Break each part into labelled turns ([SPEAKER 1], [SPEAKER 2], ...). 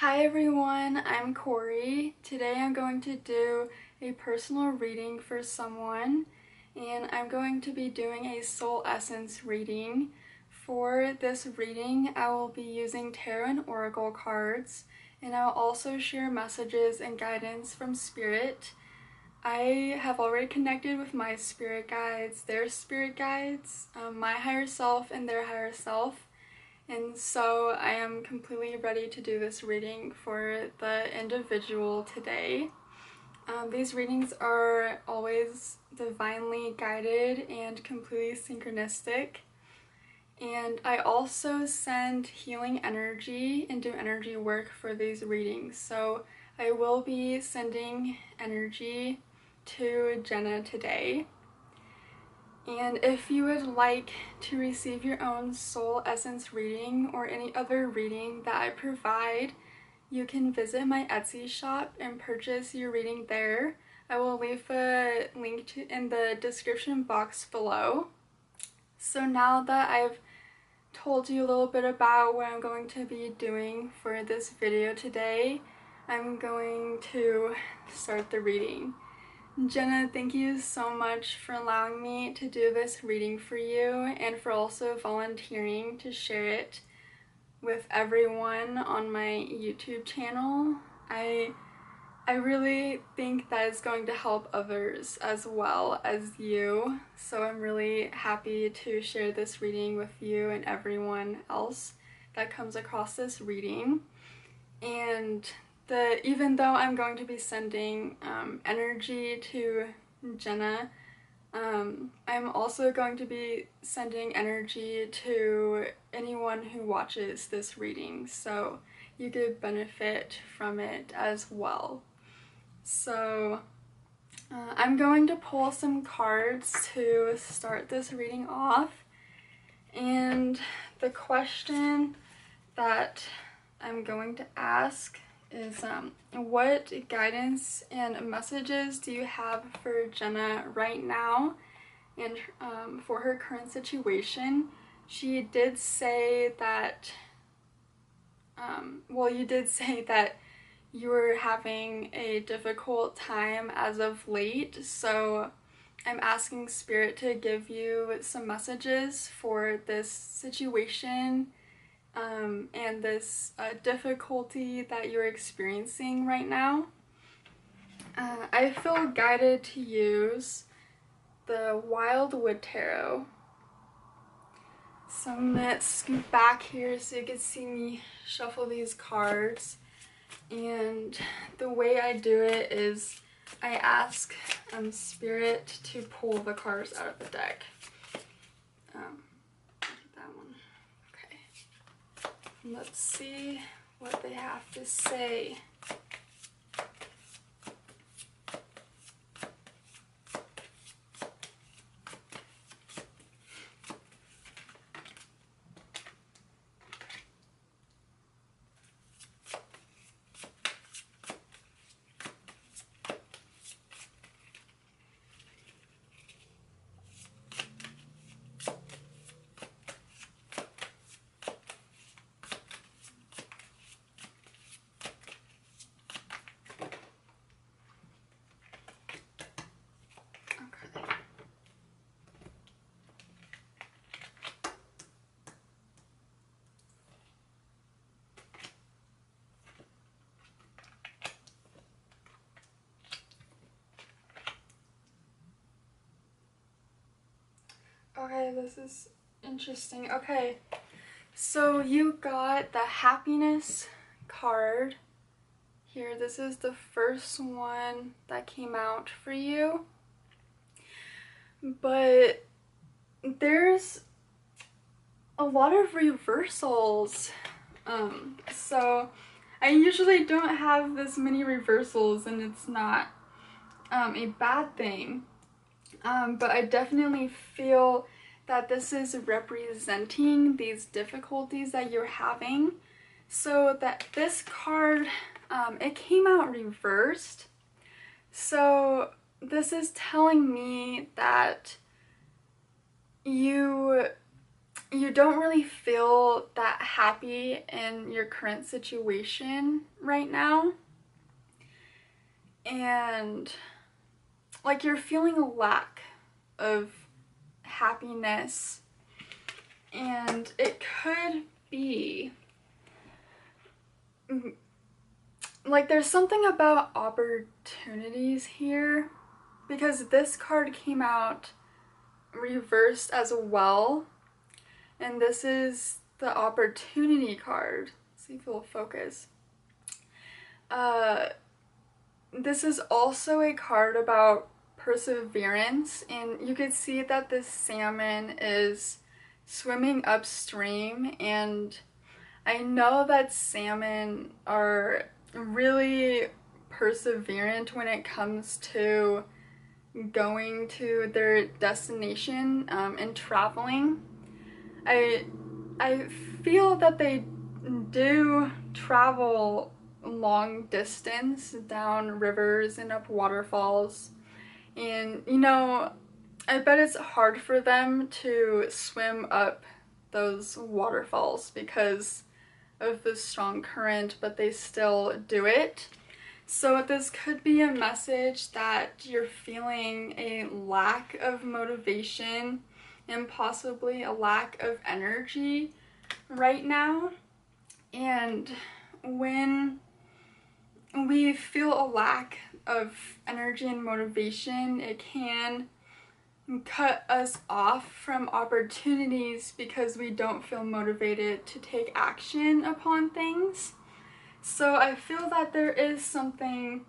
[SPEAKER 1] Hi everyone, I'm Cory. Today I'm going to do a personal reading for someone, and I'm going to be doing a soul essence reading. For this reading, I will be using tarot and oracle cards, and I'll also share messages and guidance from spirit. I have already connected with my spirit guides, their spirit guides, my higher self and their higher self. And so I am completely ready to do this reading for the individual today. These readings are always divinely guided and completely synchronistic. And I also send healing energy and do energy work for these readings. So I will be sending energy to Jenna today. And if you would like to receive your own soul essence reading or any other reading that I provide, you can visit my Etsy shop and purchase your reading there. I will leave a link in the description box below. So now that I've told you a little bit about what I'm going to be doing for this video today, I'm going to start the reading. Jenna, thank you so much for allowing me to do this reading for you and for also volunteering to share it with everyone on my YouTube channel. I really think that it's going to help others as well as you, so I'm really happy to share this reading with you and everyone else that comes across this reading. And even though I'm going to be sending energy to Jenna, I'm also going to be sending energy to anyone who watches this reading, so you could benefit from it as well. So I'm going to pull some cards to start this reading off, and the question that I'm going to ask is what guidance and messages do you have for Jenna right now and for her current situation? She did say that, you did say that you were having a difficult time as of late, so I'm asking Spirit to give you some messages for this situation and this difficulty that you're experiencing right now. I feel guided to use the Wildwood Tarot. So I'm gonna scoot back here so you can see me shuffle these cards. And the way I do it is I ask Spirit to pull the cards out of the deck. That one. Okay. Let's see what they have to say. Okay, this is interesting. Okay, so you got the happiness card here. This is the first one that came out for you. But there's a lot of reversals. So I usually don't have this many reversals, and it's not a bad thing. But I definitely feel that this is representing these difficulties that you're having. So that this card, it came out reversed. So this is telling me that you you don't really feel that happy in your current situation right now. And like you're feeling a lack of happiness. And it could be like there's something about opportunities here, because this card came out reversed as well, and this is the opportunity card. Let's see if it'll focus. This is also a card about perseverance, and you could see that this salmon is swimming upstream, and I know that salmon are really perseverant when it comes to going to their destination and traveling. I feel that they do travel long distance down rivers and up waterfalls, and you know, I bet it's hard for them to swim up those waterfalls because of the strong current, but they still do it. So this could be a message that you're feeling a lack of motivation and possibly a lack of energy right now. And when we feel a lack of energy and motivation, it can cut us off from opportunities because we don't feel motivated to take action upon things. So I feel that there is something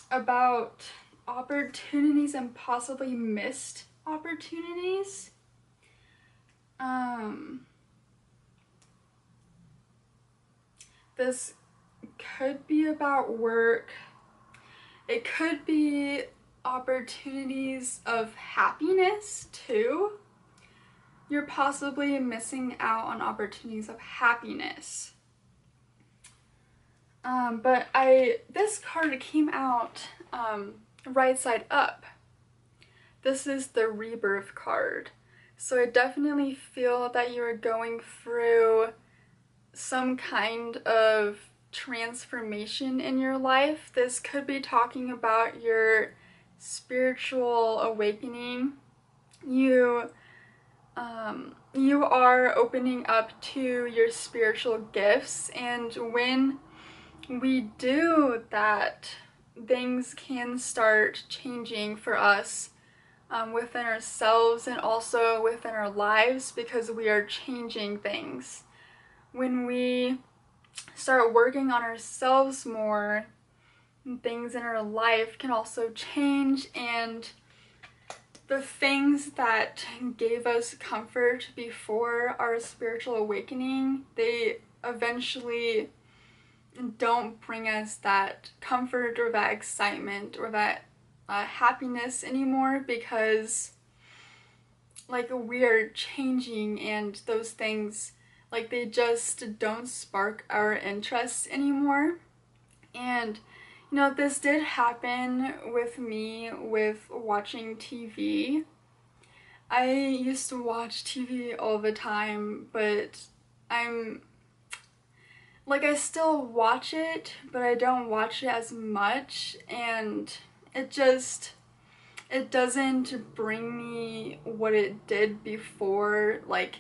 [SPEAKER 1] about opportunities and possibly missed opportunities. This could be about work. It could be opportunities of happiness too. You're possibly missing out on opportunities of happiness. But this card came out right side up. This is the rebirth card. So I definitely feel that you are going through some kind of transformation in your life. This could be talking about your spiritual awakening. You are opening up to your spiritual gifts, and when we do that, things can start changing for us within ourselves and also within our lives, because we are changing things. When we start working on ourselves more, things in our life can also change, and the things that gave us comfort before our spiritual awakening, they eventually don't bring us that comfort or that excitement or that happiness anymore, because like we are changing, and those things, like, they just don't spark our interest anymore. And you know, this did happen with me with watching TV. I used to watch TV all the time, but I still watch it, but I don't watch it as much, and it doesn't bring me what it did before. Like,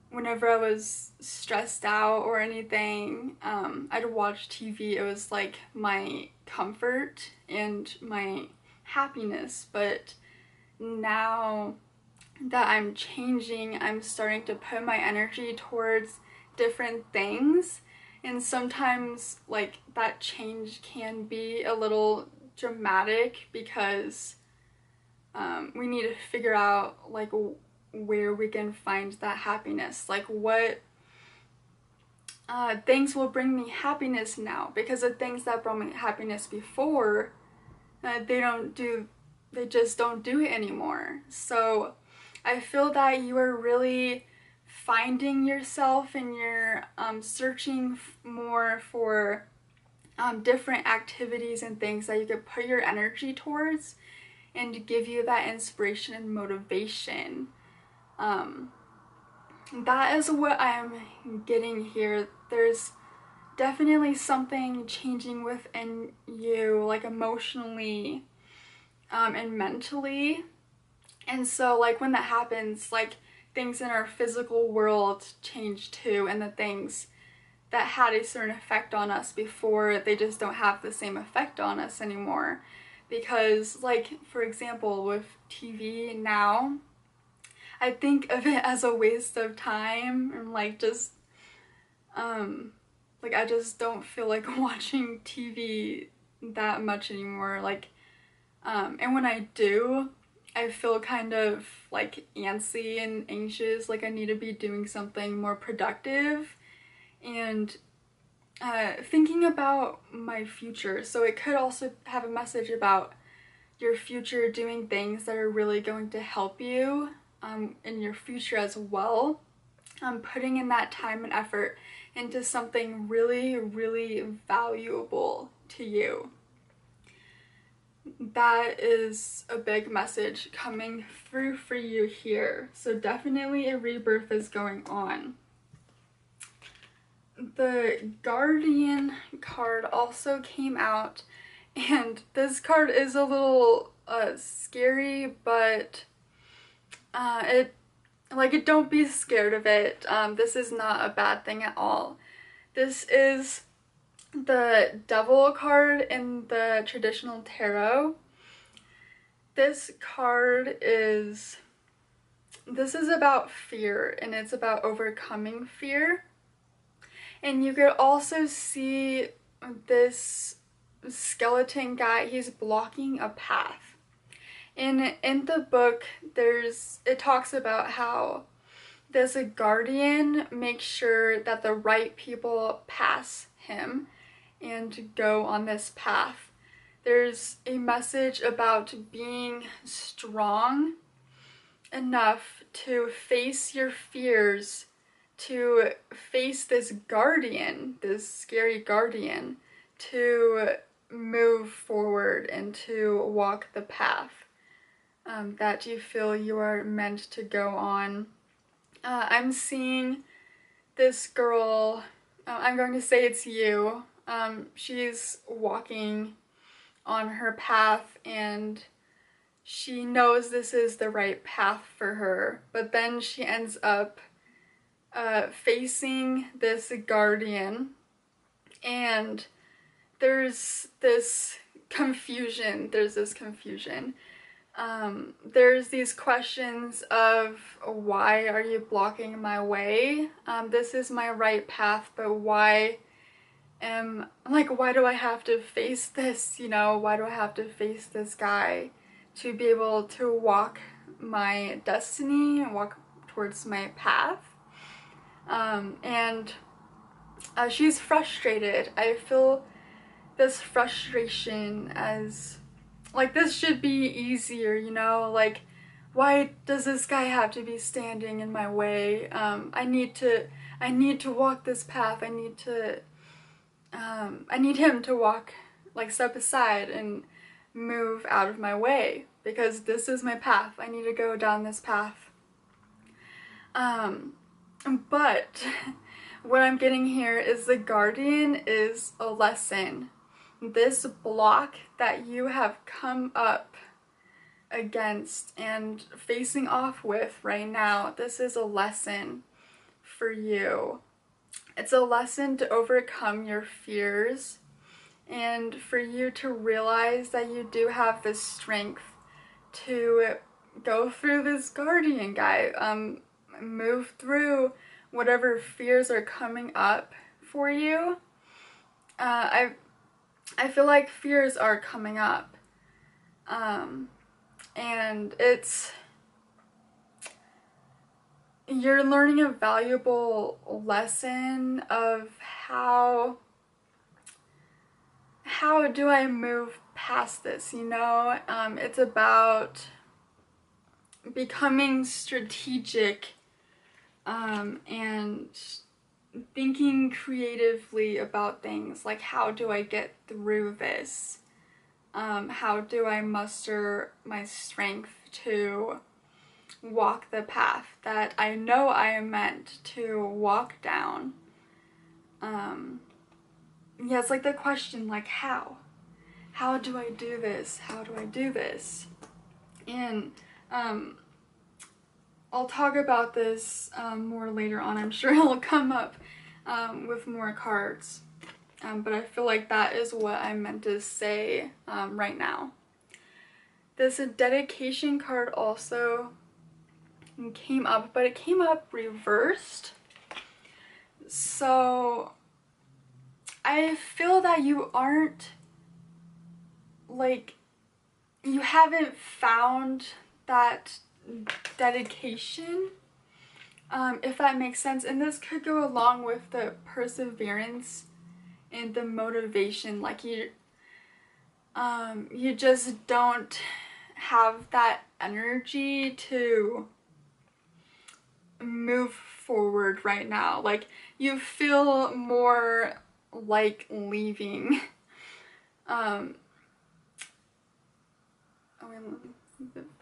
[SPEAKER 1] whenever I was stressed out or anything, I'd watch TV. It was like my comfort and my happiness. But now that I'm changing, I'm starting to put my energy towards different things. And sometimes, like, that change can be a little dramatic because we need to figure out, like, where we can find that happiness. Like, what things will bring me happiness now, because the things that brought me happiness before, they just don't do it anymore. So I feel that you are really finding yourself, and you're searching more for different activities and things that you could put your energy towards and give you that inspiration and motivation. that is what I'm getting here. There's definitely something changing within you, like emotionally, and mentally. And so like when that happens, like things in our physical world change too, and the things that had a certain effect on us before, they just don't have the same effect on us anymore. Because like, for example, with TV now, I think of it as a waste of time, and like just like I just don't feel like watching TV that much anymore. Like and when I do, I feel kind of like antsy and anxious, like I need to be doing something more productive and thinking about my future. So it could also have a message about your future, doing things that are really going to help you in your future as well. Putting in that time and effort into something really, really valuable to you. That is a big message coming through for you here. So definitely a rebirth is going on. The Guardian card also came out, and this card is a little scary, but don't be scared of it. This is not a bad thing at all. This is the Devil card in the traditional tarot. This is about fear, and it's about overcoming fear. And you could also see this skeleton guy, he's blocking a path. And in the book, it talks about how this guardian makes sure that the right people pass him and go on this path. There's a message about being strong enough to face your fears, to face this guardian, this scary guardian, to move forward and to walk the path that you feel you are meant to go on. I'm seeing this girl, I'm going to say it's you. She's walking on her path and she knows this is the right path for her, but then she ends up facing this guardian, and there's this confusion. There's these questions of, why are you blocking my way? This is my right path, but why do I have to face this, why do I have to face this guy to be able to walk my destiny and walk towards my path? And she's frustrated. I feel this frustration as, like, this should be easier, like, why does this guy have to be standing in my way? I need to walk this path. I need him to walk, like, step aside and move out of my way, because this is my path. I need to go down this path. But what I'm getting here is the guardian is a lesson. This block that you have come up against and facing off with right now, this is a lesson for you. It's a lesson to overcome your fears and for you to realize that you do have the strength to go through this guardian guy, move through whatever fears are coming up for you. I feel like fears are coming up, and you're learning a valuable lesson of how do I move past this, it's about becoming strategic and thinking creatively about things, like, how do I get through this? How do I muster my strength to walk the path that I know I am meant to walk down. Yeah, it's like the question, like, how? How do I do this? How do I do this? And I'll talk about this more later on. I'm sure it'll come up with more cards. But I feel like that is what I meant to say right now. This dedication card also came up, but it came up reversed. So I feel that you aren't, like, you haven't found that dedication, if that makes sense. And this could go along with the perseverance and the motivation. Like you just don't have that energy to move forward right now. Like you feel more like leaving.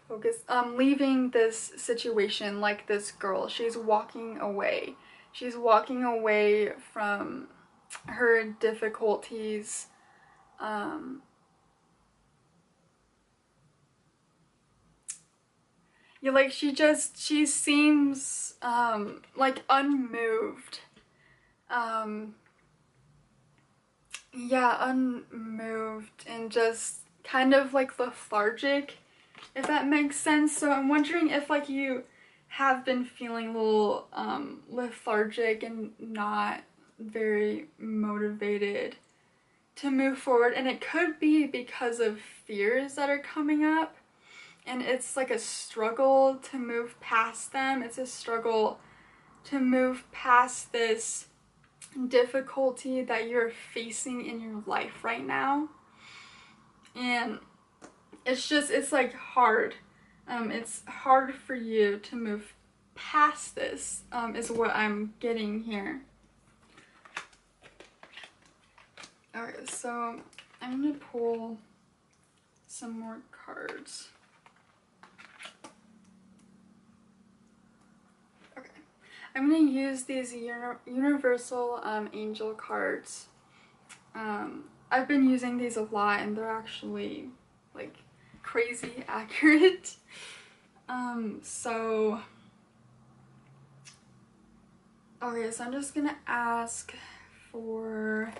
[SPEAKER 1] Focus. Leaving this situation, like this girl. She's walking away. She's walking away from her difficulties. Yeah, like she seems like unmoved. Yeah, unmoved and just kind of like lethargic, if that makes sense. So I'm wondering if like you have been feeling a little lethargic and not very motivated to move forward, and it could be because of fears that are coming up, and it's like a struggle to move past them. It's a struggle to move past this difficulty that you're facing in your life right now. And it's like hard. It's hard for you to move past this, is what I'm getting here. Okay, so I'm gonna pull some more cards. Okay, I'm gonna use these universal angel cards. I've been using these a lot, and they're actually like crazy accurate. So okay, so I'm just gonna ask for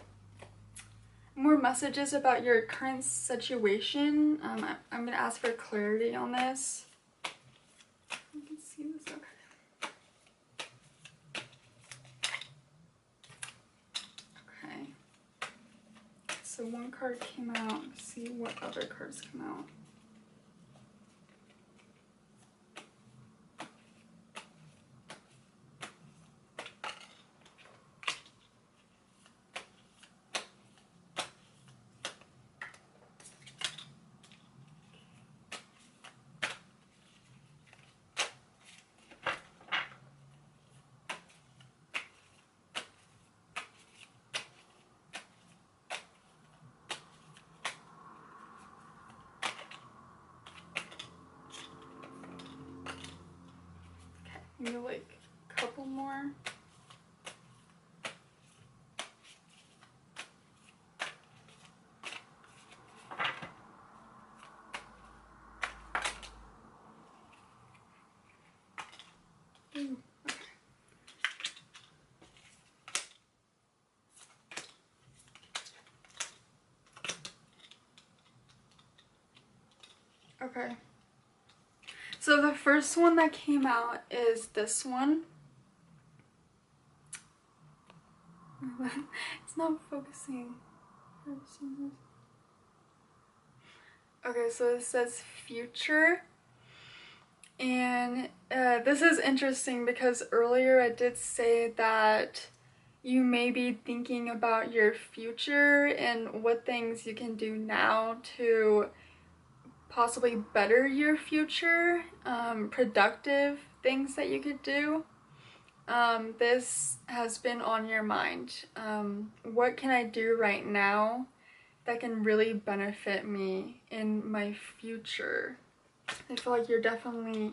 [SPEAKER 1] more messages about your current situation. I'm gonna ask for clarity on this. You can see this, okay. Okay. So one card came out. Let's see what other cards come out. Maybe like a couple more. Ooh, okay. Okay. So the first one that came out is this one. It's not focusing. Okay, so it says future. And this is interesting because earlier I did say that you may be thinking about your future and what things you can do now to possibly better your future, productive things that you could do. This has been on your mind. What can I do right now that can really benefit me in my future? I feel like you're definitely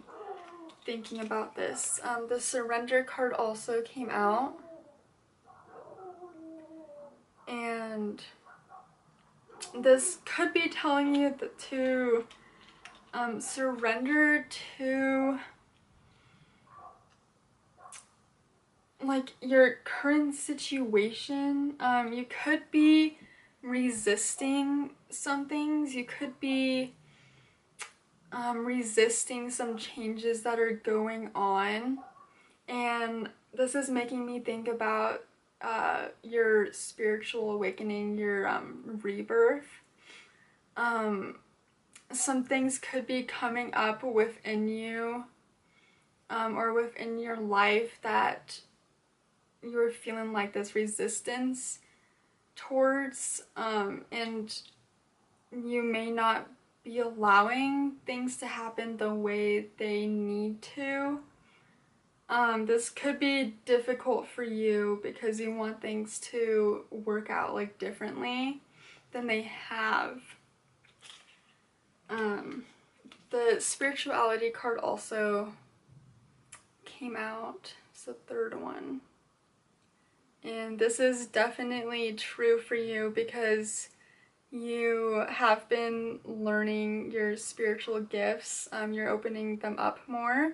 [SPEAKER 1] thinking about this. The surrender card also came out, and this could be telling you to surrender to like your current situation. You could be resisting some things. You could be resisting some changes that are going on, and this is making me think about your spiritual awakening, your rebirth. Some things could be coming up within you or within your life that you're feeling like this resistance towards, and you may not be allowing things to happen the way they need to. This could be difficult for you because you want things to work out like differently than they have. The spirituality card also came out. It's the third one. And this is definitely true for you because you have been learning your spiritual gifts. You're opening them up more.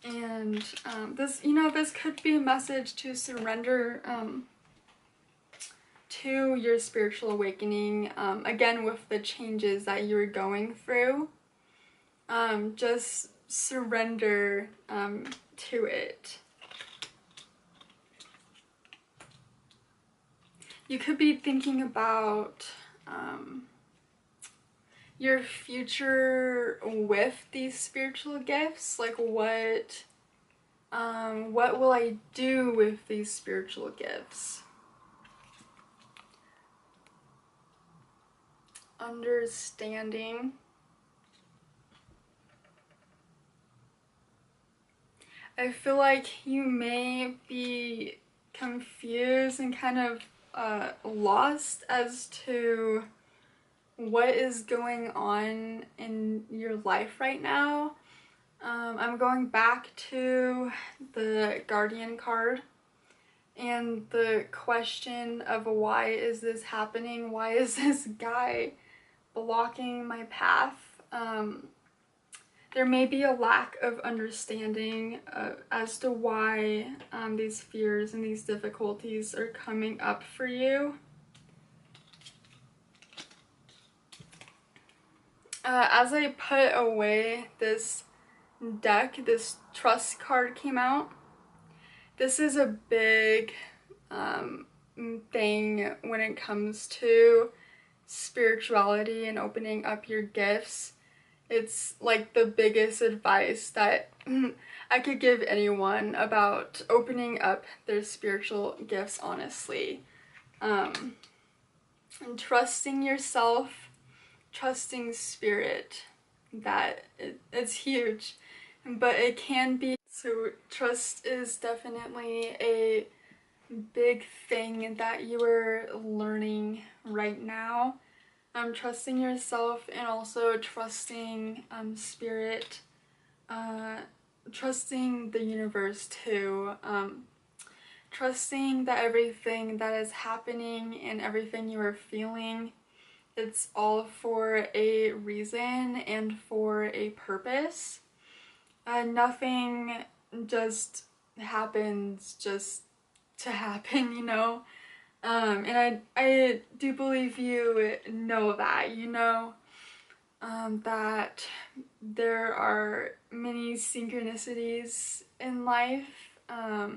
[SPEAKER 1] And this could be a message to surrender to your spiritual awakening, again with the changes that you're going through. Just surrender to it. You could be thinking about your future with these spiritual gifts. Like what will I do with these spiritual gifts? Understanding. I feel like you may be confused and kind of lost as to what is going on in your life right now. I'm going back to the Guardian card and the question of why is this happening? Why is this guy blocking my path? There may be a lack of understanding as to why these fears and these difficulties are coming up for you. As I put away this deck, this trust card came out. This is a big thing when it comes to spirituality and opening up your gifts. It's like the biggest advice that I could give anyone about opening up their spiritual gifts, honestly. And trusting yourself, trusting spirit, that it's huge, but it can be. So trust is definitely a big thing that you are learning right now. Trusting yourself and also trusting spirit, trusting the universe too, trusting that everything that is happening and everything you are feeling, it's all for a reason and for a purpose. Nothing just happens just to happen, you know? And I do believe you know that, you know, that there are many synchronicities in life. I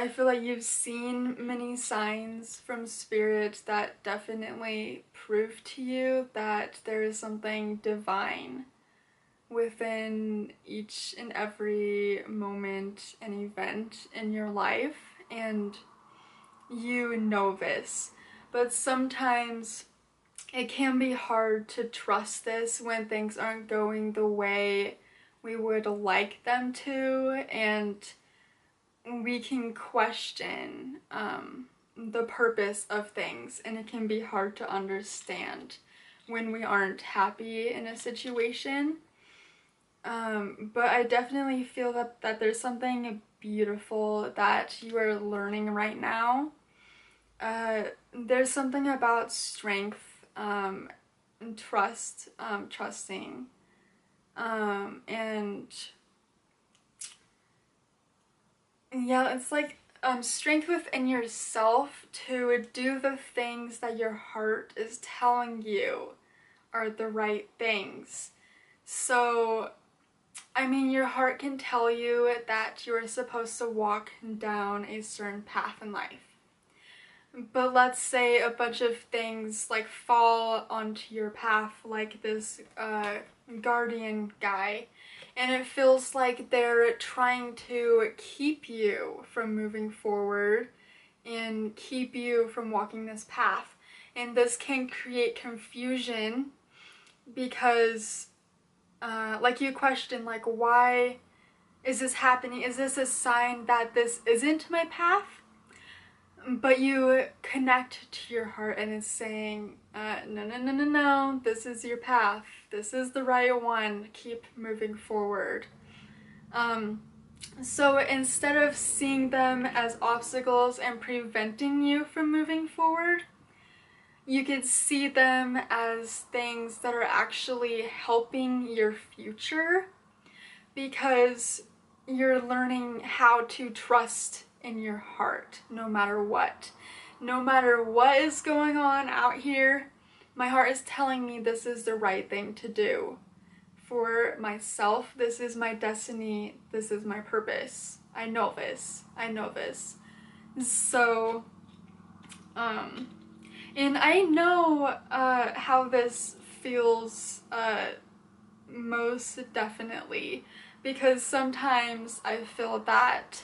[SPEAKER 1] feel like you've seen many signs from spirit that definitely prove to you that there is something divine within each and every moment and event in your life, and you know this, but sometimes it can be hard to trust this when things aren't going the way we would like them to, and we can question the purpose of things, and it can be hard to understand when we aren't happy in a situation. But I definitely feel that there's something beautiful that you are learning right now. There's something about strength, and trust, trusting, and yeah, it's like strength within yourself to do the things that your heart is telling you are the right things. So, I mean, your heart can tell you that you're supposed to walk down a certain path in life. But let's say a bunch of things like fall onto your path, like this guardian guy, and it feels like they're trying to keep you from moving forward and keep you from walking this path. And this can create confusion because, like, you question, like, why is this happening? Is this a sign that this isn't my path? But you connect to your heart and it's saying, no, no, no, no, no, this is your path. This is the right one. Keep moving forward. So instead of seeing them as obstacles and preventing you from moving forward, you could see them as things that are actually helping your future because you're learning how to trust in your heart no matter what. No matter what is going on out here, my heart is telling me this is the right thing to do. For myself, this is my destiny, this is my purpose. I know this. I know this. So, and I know how this feels most definitely, because sometimes I feel that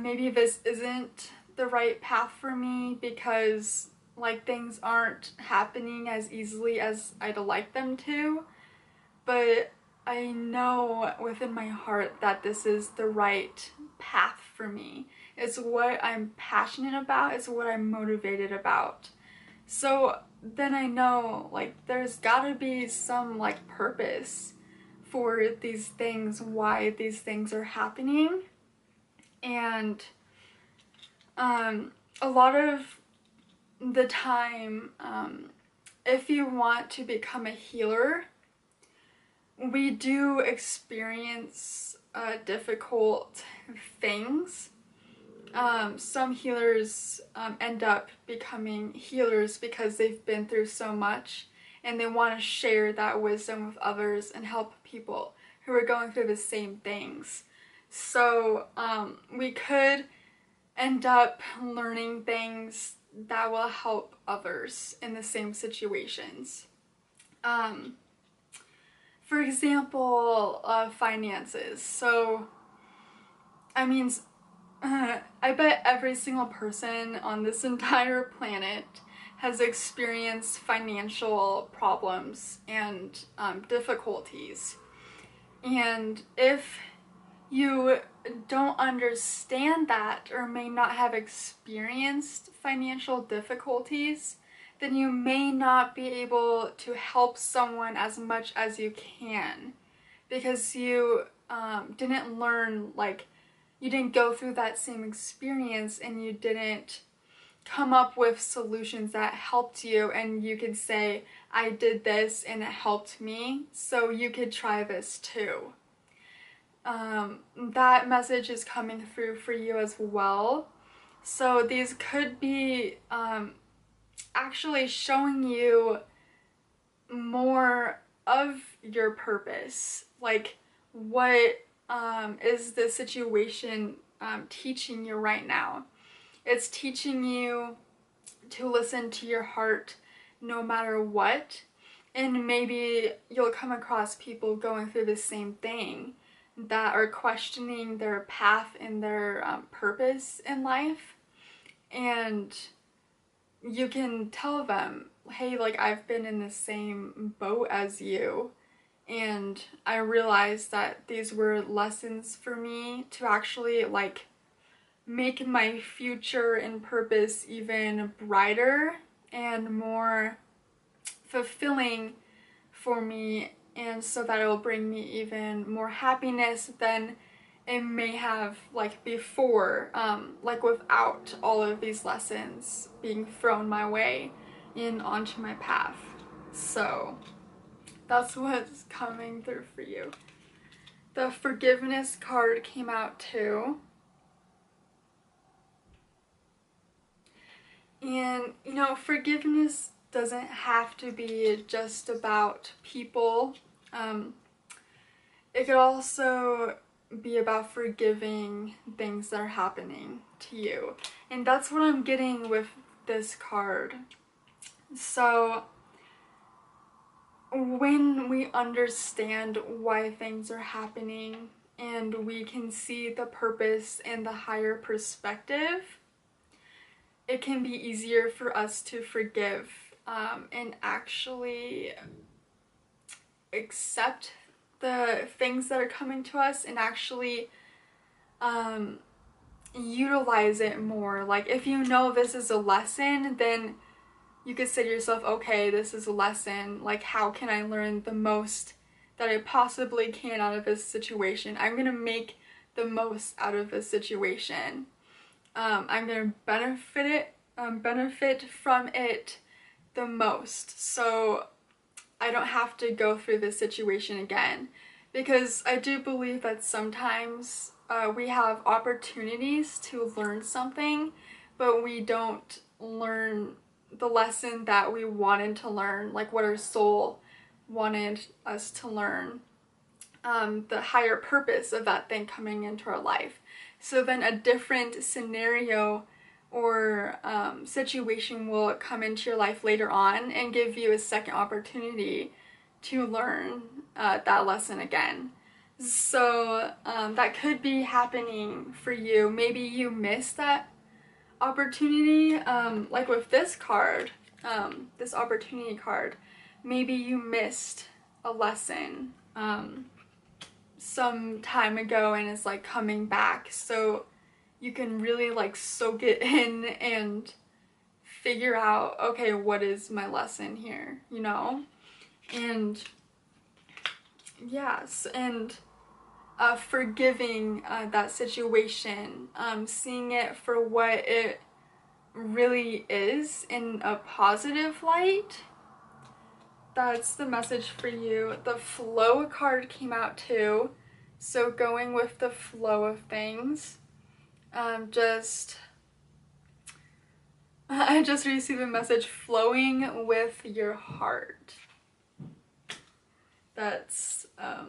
[SPEAKER 1] maybe this isn't the right path for me because like things aren't happening as easily as I'd like them to, but I know within my heart that this is the right path for me. It's what I'm passionate about, it's what I'm motivated about. So then I know like there's gotta be some like purpose for these things, why these things are happening. And a lot of the time, if you want to become a healer, we do experience difficult things. Some healers end up becoming healers because they've been through so much and they want to share that wisdom with others and help people who are going through the same things. So we could end up learning things that will help others in the same situations. For example, finances. So, I mean, I bet every single person on this entire planet has experienced financial problems and difficulties. And if you don't understand that or may not have experienced financial difficulties, then you may not be able to help someone as much as you can because you didn't learn, like, you didn't go through that same experience and you didn't come up with solutions that helped you and you could say, I did this and it helped me, so you could try this too. That message is coming through for you as well. So these could be actually showing you more of your purpose. Like, what is the situation teaching you right now? It's teaching you to listen to your heart no matter what. And maybe you'll come across people going through the same thing that are questioning their path and their purpose in life. And you can tell them, hey, like, I've been in the same boat as you, and I realized that these were lessons for me to actually, like, make my future and purpose even brighter and more fulfilling for me and so that it will bring me even more happiness than it may have like before, like without all of these lessons being thrown my way and onto my path. So that's what's coming through for you. The forgiveness card came out too. And you know, forgiveness doesn't have to be just about people. It could also be about forgiving things that are happening to you. And that's what I'm getting with this card. So when we understand why things are happening and we can see the purpose and the higher perspective, it can be easier for us to forgive and actually accept the things that are coming to us and actually utilize it more. Like if you know this is a lesson, then you could say to yourself, okay, this is a lesson. Like how can I learn the most that I possibly can out of this situation? I'm gonna make the most out of this situation. I'm gonna benefit from it the most, so I don't have to go through this situation again. Because I do believe that sometimes we have opportunities to learn something, but we don't learn the lesson that we wanted to learn, like what our soul wanted us to learn, the higher purpose of that thing coming into our life. So then a different scenario or situation will come into your life later on and give you a second opportunity to learn that lesson again. So that could be happening for you. Maybe you missed that opportunity, like with this card, this opportunity card. Maybe you missed a lesson some time ago and it's like coming back, so you can really like soak it in and figure out, okay, what is my lesson here, you know? And yes, and forgiving that situation, seeing it for what it really is in a positive light. That's the message for you. The flow card came out too, so going with the flow of things. I just received a message, flowing with your heart. That's a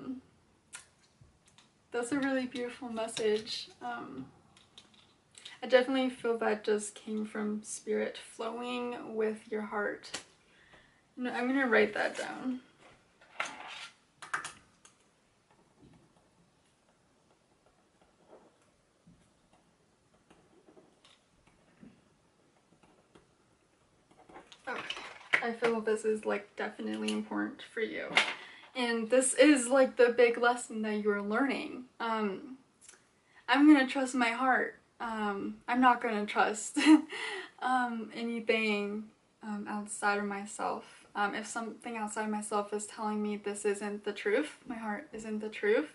[SPEAKER 1] really beautiful message. I definitely feel that just came from spirit, flowing with your heart. I'm gonna write that down. Okay, I feel this is like definitely important for you. And this is like the big lesson that you're learning. I'm gonna trust my heart. I'm not gonna trust anything outside of myself. If something outside of myself is telling me this isn't the truth, my heart isn't the truth,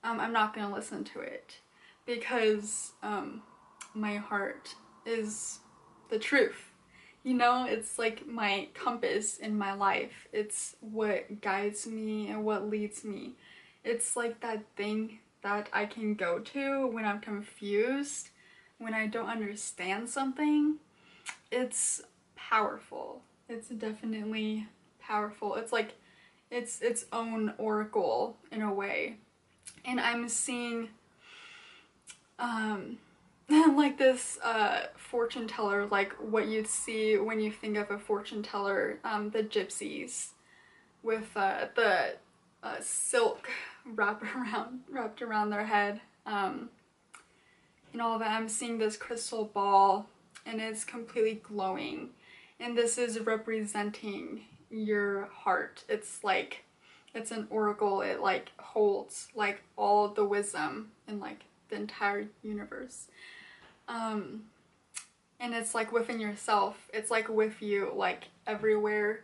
[SPEAKER 1] I'm not gonna listen to it, because my heart is the truth. You know, it's like my compass in my life. It's what guides me and what leads me. It's like that thing that I can go to when I'm confused, when I don't understand something. It's powerful. It's definitely powerful. It's like it's its own oracle in a way. And I'm seeing like this fortune teller, like what you'd see when you think of a fortune teller, the gypsies with the silk wrapped around their head, and all that. I'm seeing this crystal ball and it's completely glowing, and this is representing your heart. It's like it's an oracle. It like holds like all the wisdom in like the entire universe. And it's like within yourself, it's like with you, like everywhere.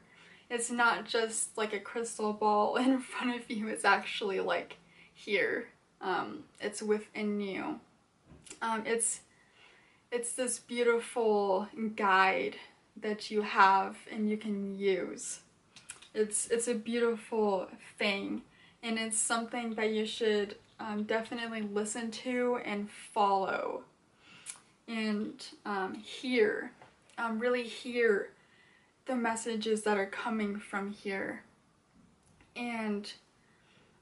[SPEAKER 1] it's not just like a crystal ball in front of you, it's actually like here. It's within you. It's this beautiful guide that you have and you can use. It's a beautiful thing, and it's something that you should definitely listen to and follow, and really hear the messages that are coming from here, and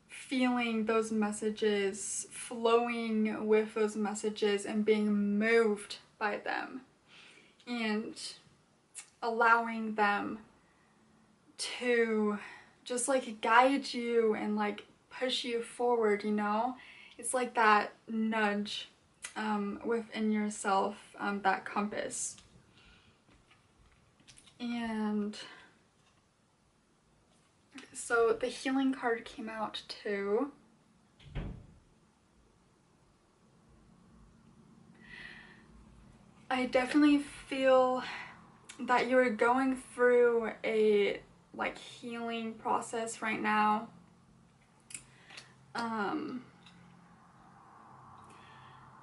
[SPEAKER 1] feeling those messages, flowing with those messages, and being moved by them, and allowing them to just like guide you and like push you forward, you know? It's like that nudge within yourself, that compass. And so the healing card came out too. I definitely feel that you're going through a like healing process right now.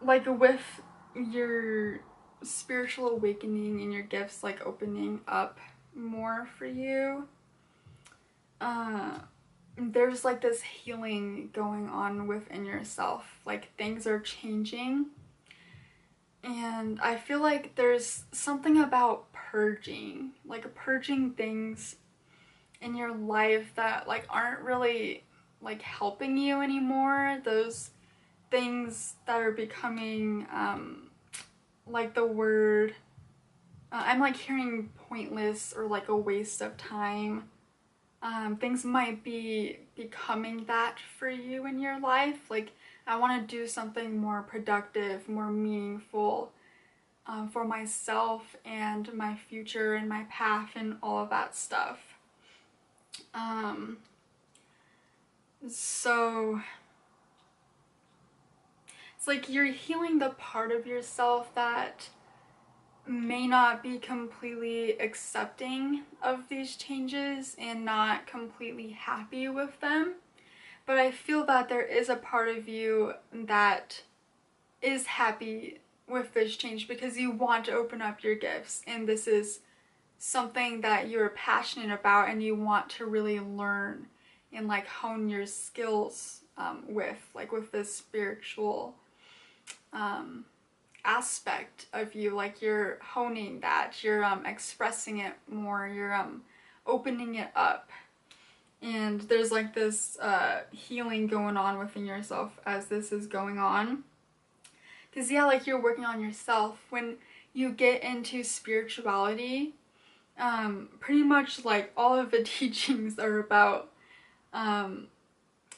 [SPEAKER 1] Like with your spiritual awakening and your gifts like opening up more for you, there's like this healing going on within yourself. Like things are changing, and I feel like there's something about purging, like purging things in your life that like aren't really like helping you anymore. Those things that are becoming like the word I'm like hearing pointless or like a waste of time. Things might be becoming that for you in your life. Like, I want to do something more productive, more meaningful for myself and my future and my path and all of that stuff. So it's like you're healing the part of yourself that may not be completely accepting of these changes and not completely happy with them. But I feel that there is a part of you that is happy with this change because you want to open up your gifts, and this is something that you're passionate about and you want to really learn and like hone your skills with this spiritual aspect of you. Like you're honing that, you're expressing it more, you're opening it up, and there's like this healing going on within yourself as this is going on. Because yeah, like you're working on yourself. When you get into spirituality, pretty much like all of the teachings are about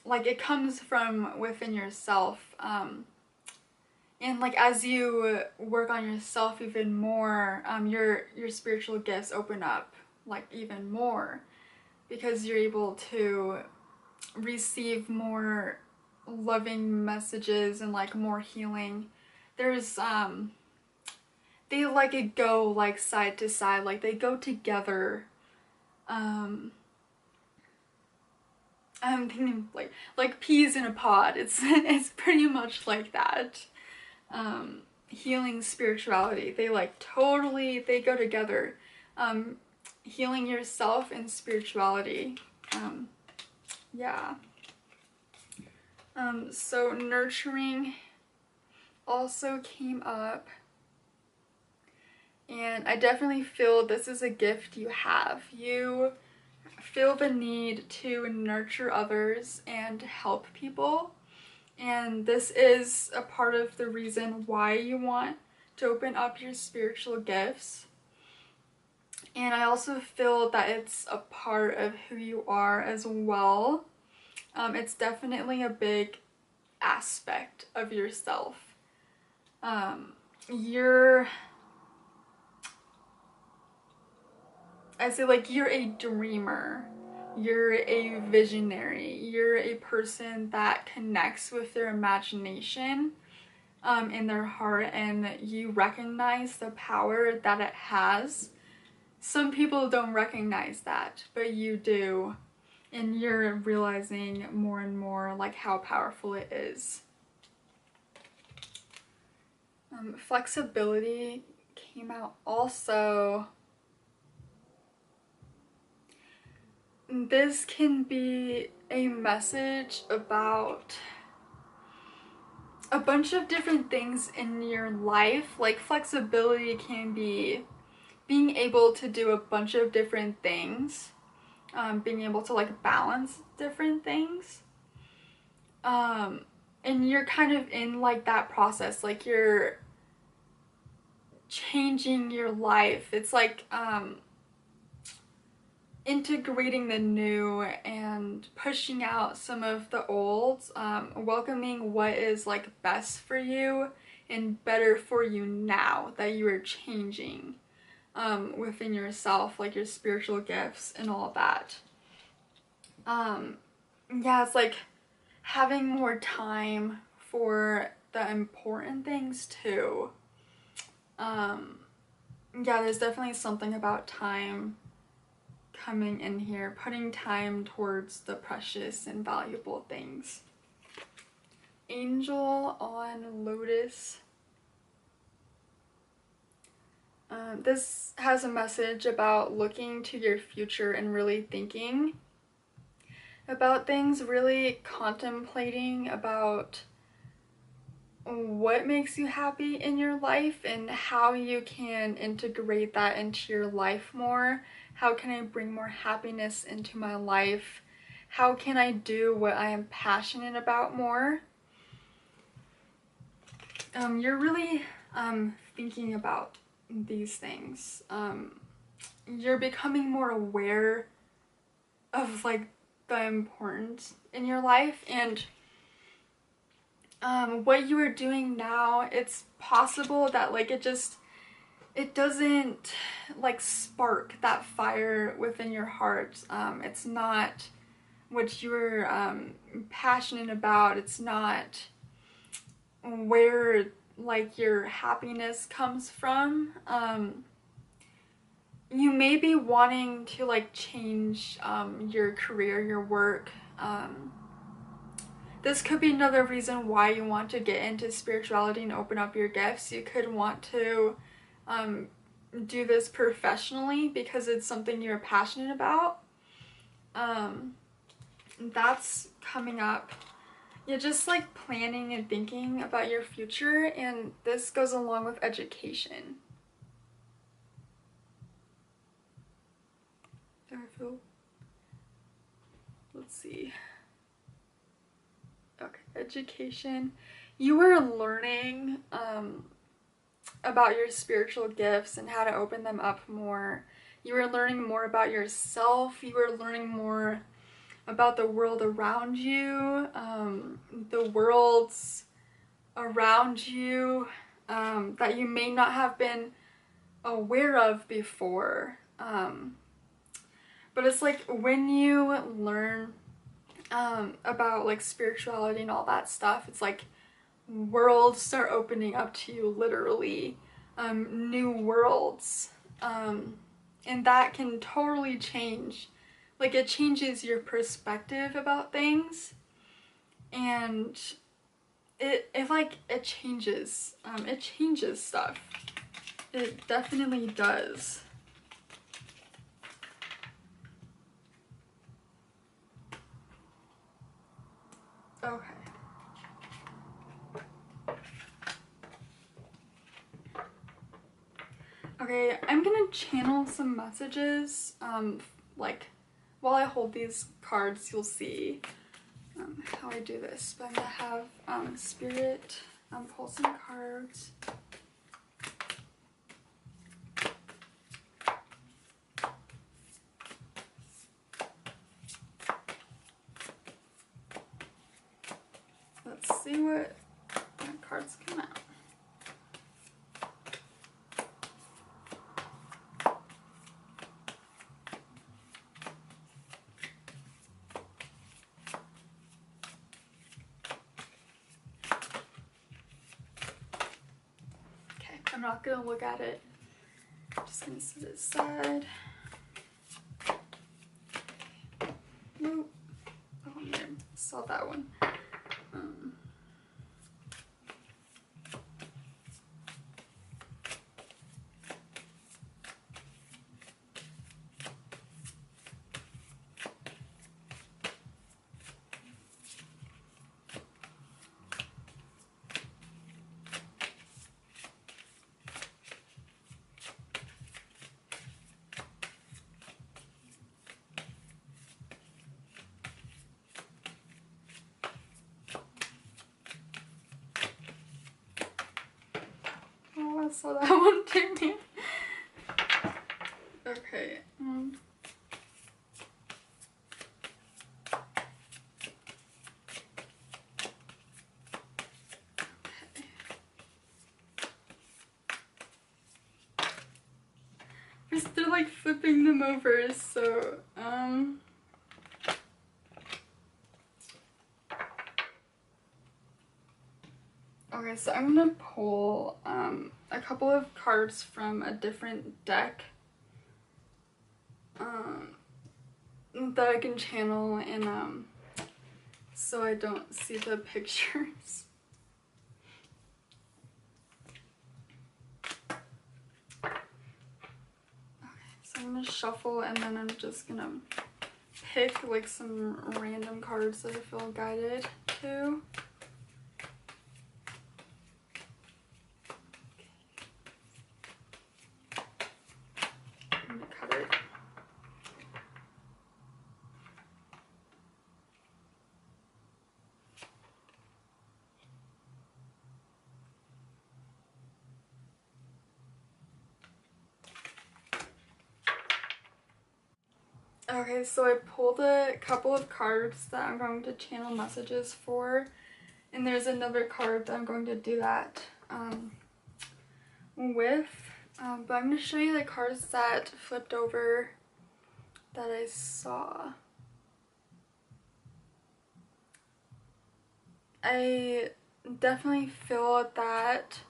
[SPEAKER 1] like it comes from within yourself, and like as you work on yourself even more, your spiritual gifts open up like even more, because you're able to receive more loving messages and like more healing. There's they like go like side to side, like they go together. I'm thinking like peas in a pod. It's pretty much like that. Healing, spirituality, they like totally, they go together. Healing yourself and spirituality. Yeah. So nurturing also came up, and I definitely feel this is a gift you have. You feel the need to nurture others and help people. And this is a part of the reason why you want to open up your spiritual gifts. And I also feel that it's a part of who you are as well. It's definitely a big aspect of yourself. I say like you're a dreamer. You're a visionary. You're a person that connects with their imagination in their heart, and you recognize the power that it has. some people don't recognize that, but you do. And you're realizing more and more like how powerful it is. Flexibility came out also. This can be a message about a bunch of different things in your life. Like flexibility can be being able to do a bunch of different things, being able to like balance different things. And you're kind of in like that process, like you're changing your life. It's like integrating the new and pushing out some of the old, welcoming what is like best for you and better for you now that you are changing within yourself, like your spiritual gifts and all of that. Yeah, it's like having more time for the important things too. Yeah, there's definitely something about time coming in here, putting time towards the precious and valuable things. Angel on Lotus. This has a message about looking to your future and really thinking about things, really contemplating about what makes you happy in your life and how you can integrate that into your life more. How can I bring more happiness into my life? How can I do what I am passionate about more? You're really thinking about these things. You're becoming more aware of like the importance in your life, and what you are doing now, it's possible that like it doesn't like spark that fire within your heart. It's not what you're passionate about. It's not where like your happiness comes from. You may be wanting to like change your career, your work. This could be another reason why you want to get into spirituality and open up your gifts. You could want to do this professionally because it's something you're passionate about. That's coming up. You're just like planning and thinking about your future, and this goes along with education. Do I feel? Let's see. Okay, education. You are learning about your spiritual gifts and how to open them up more. You are learning more about yourself. You are learning more about the world around you, the worlds around you that you may not have been aware of before. But it's like when you learn about like spirituality and all that stuff, it's like worlds start opening up to you, literally. New worlds. And that can totally change. Like it changes your perspective about things. And it changes. It changes stuff. It definitely does. Okay. Okay, I'm gonna channel some messages, like, while I hold these cards, you'll see how I do this. But I'm gonna have Spirit pull some cards. Let's see what cards come out. Okay, I'm not gonna look at it. I'm just just gonna set it aside. Nope. Oh, yeah, saw that one. Oh, I saw that one too, man. Okay. They're like flipping them over, so okay, so I'm gonna pull a couple of cards from a different deck that I can channel and so I don't see the pictures. So I'm gonna shuffle and then I'm just gonna pick like some random cards that I feel guided to. I'm gonna cut it. Okay, so I pulled a couple of cards that I'm going to channel messages for, and there's another card that I'm going to do that with, but I'm going to show you the cards that flipped over that I saw. I definitely feel that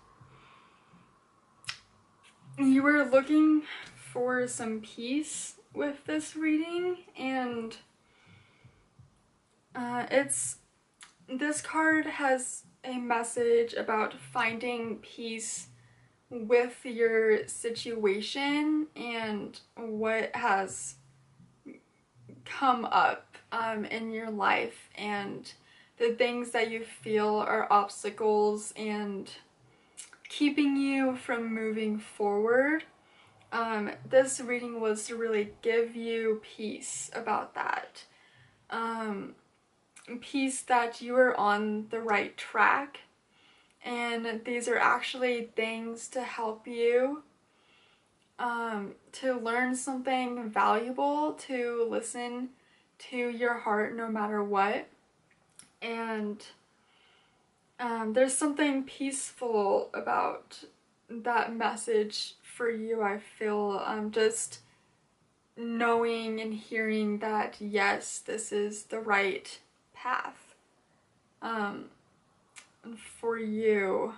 [SPEAKER 1] you were looking for some peace with this reading, and this card has a message about finding peace with your situation and what has come up in your life and the things that you feel are obstacles and keeping you from moving forward. This reading was to really give you peace about that. Peace that you are on the right track, and these are actually things to help you to learn something valuable, to listen to your heart no matter what. And there's something peaceful about that message for you, I feel. Just knowing and hearing that, yes, this is the right path for you.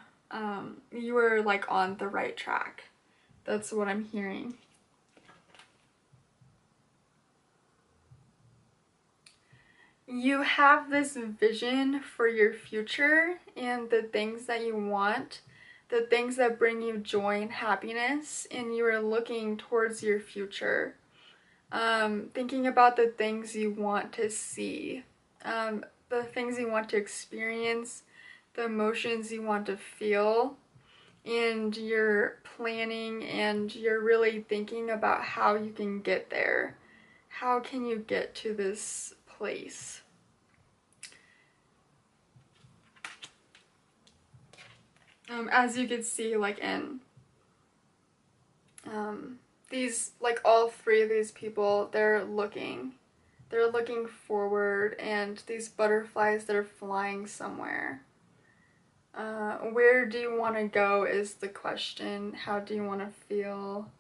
[SPEAKER 1] You are like on the right track. That's what I'm hearing. You have this vision for your future and the things that you want, the things that bring you joy and happiness, and you are looking towards your future. Thinking about the things you want to see, the things you want to experience, the emotions you want to feel, and you're planning and you're really thinking about how you can get there. How can you get to this place? As you can see, like in these, like all three of these people, they're looking forward, and these butterflies that are flying somewhere. Where do you want to go is the question. How do you want to feel?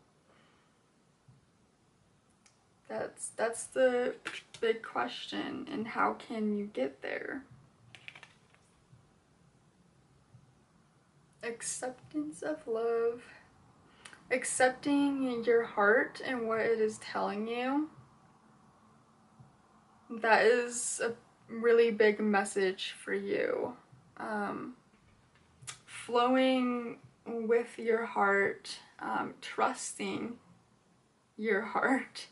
[SPEAKER 1] That's the big question, and how can you get there? Acceptance of love. accepting your heart and what it is telling you. That is a really big message for you. Flowing with your heart, trusting your heart.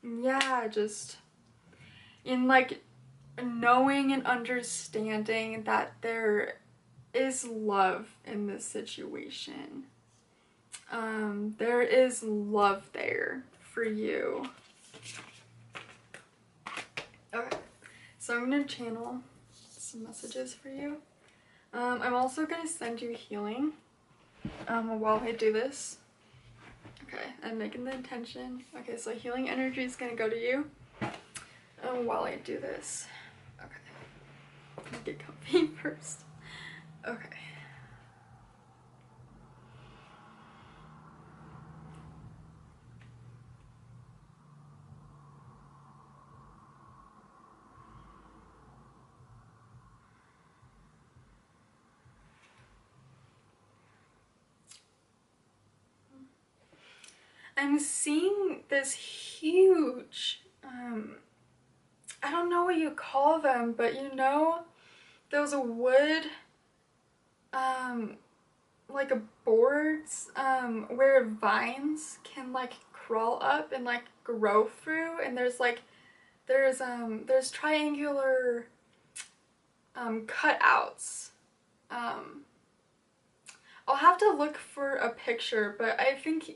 [SPEAKER 1] Yeah, just in like knowing and understanding that there is love in this situation. There is love there for you. Okay, so I'm gonna channel some messages for you. I'm also gonna send you healing while I do this. Okay, I'm making the intention. Okay, so healing energy is gonna go to you while I do this. Okay, get comfy first. Okay. I'm seeing this huge, I don't know what you call them, but you know, those wood, like boards, where vines can like crawl up and like grow through, and there's triangular, cutouts. I'll have to look for a picture, but I think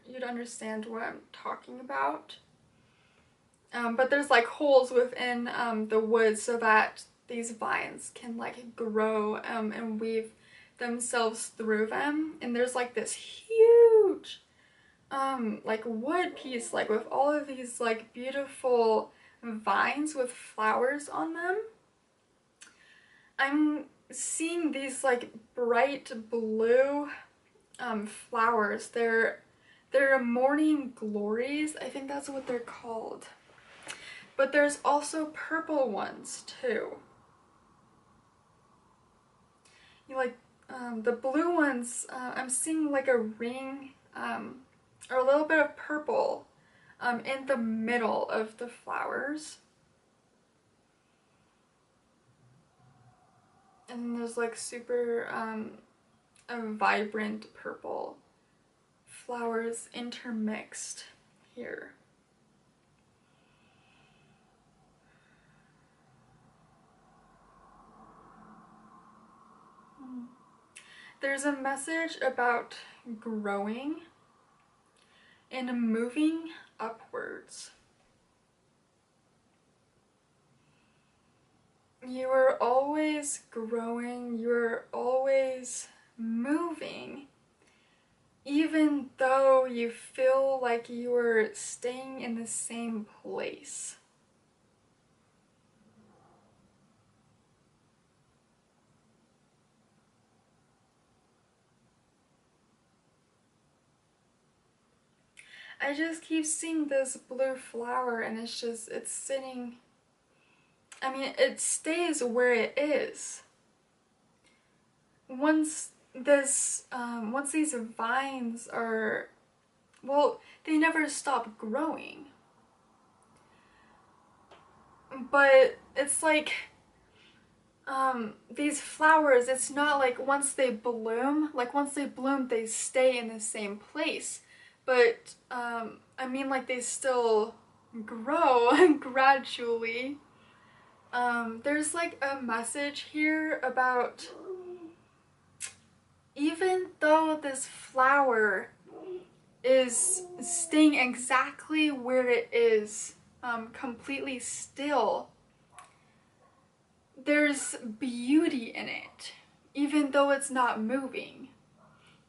[SPEAKER 1] you'd understand what I'm talking about. But there's like holes within the wood so that these vines can like grow and weave themselves through them. And there's like this huge like wood piece, like with all of these like beautiful vines with flowers on them. I'm seeing these like bright blue flowers. They're morning glories. I think that's what they're called. But there's also purple ones too. You like the blue ones, I'm seeing like a ring or a little bit of purple in the middle of the flowers. And there's like super a vibrant purple flowers intermixed here. There's a message about growing and moving upwards. You are always growing, you're always moving, even though you feel like you're staying in the same place. I just keep seeing this blue flower and it's sitting, I mean, it stays where it is. Once these vines are, well, they never stop growing. But it's like, these flowers, it's not like once they bloom, they stay in the same place. But, I mean, like, they still grow gradually. There's like a message here about, even though this flower is staying exactly where it is, completely still, there's beauty in it. Even though it's not moving,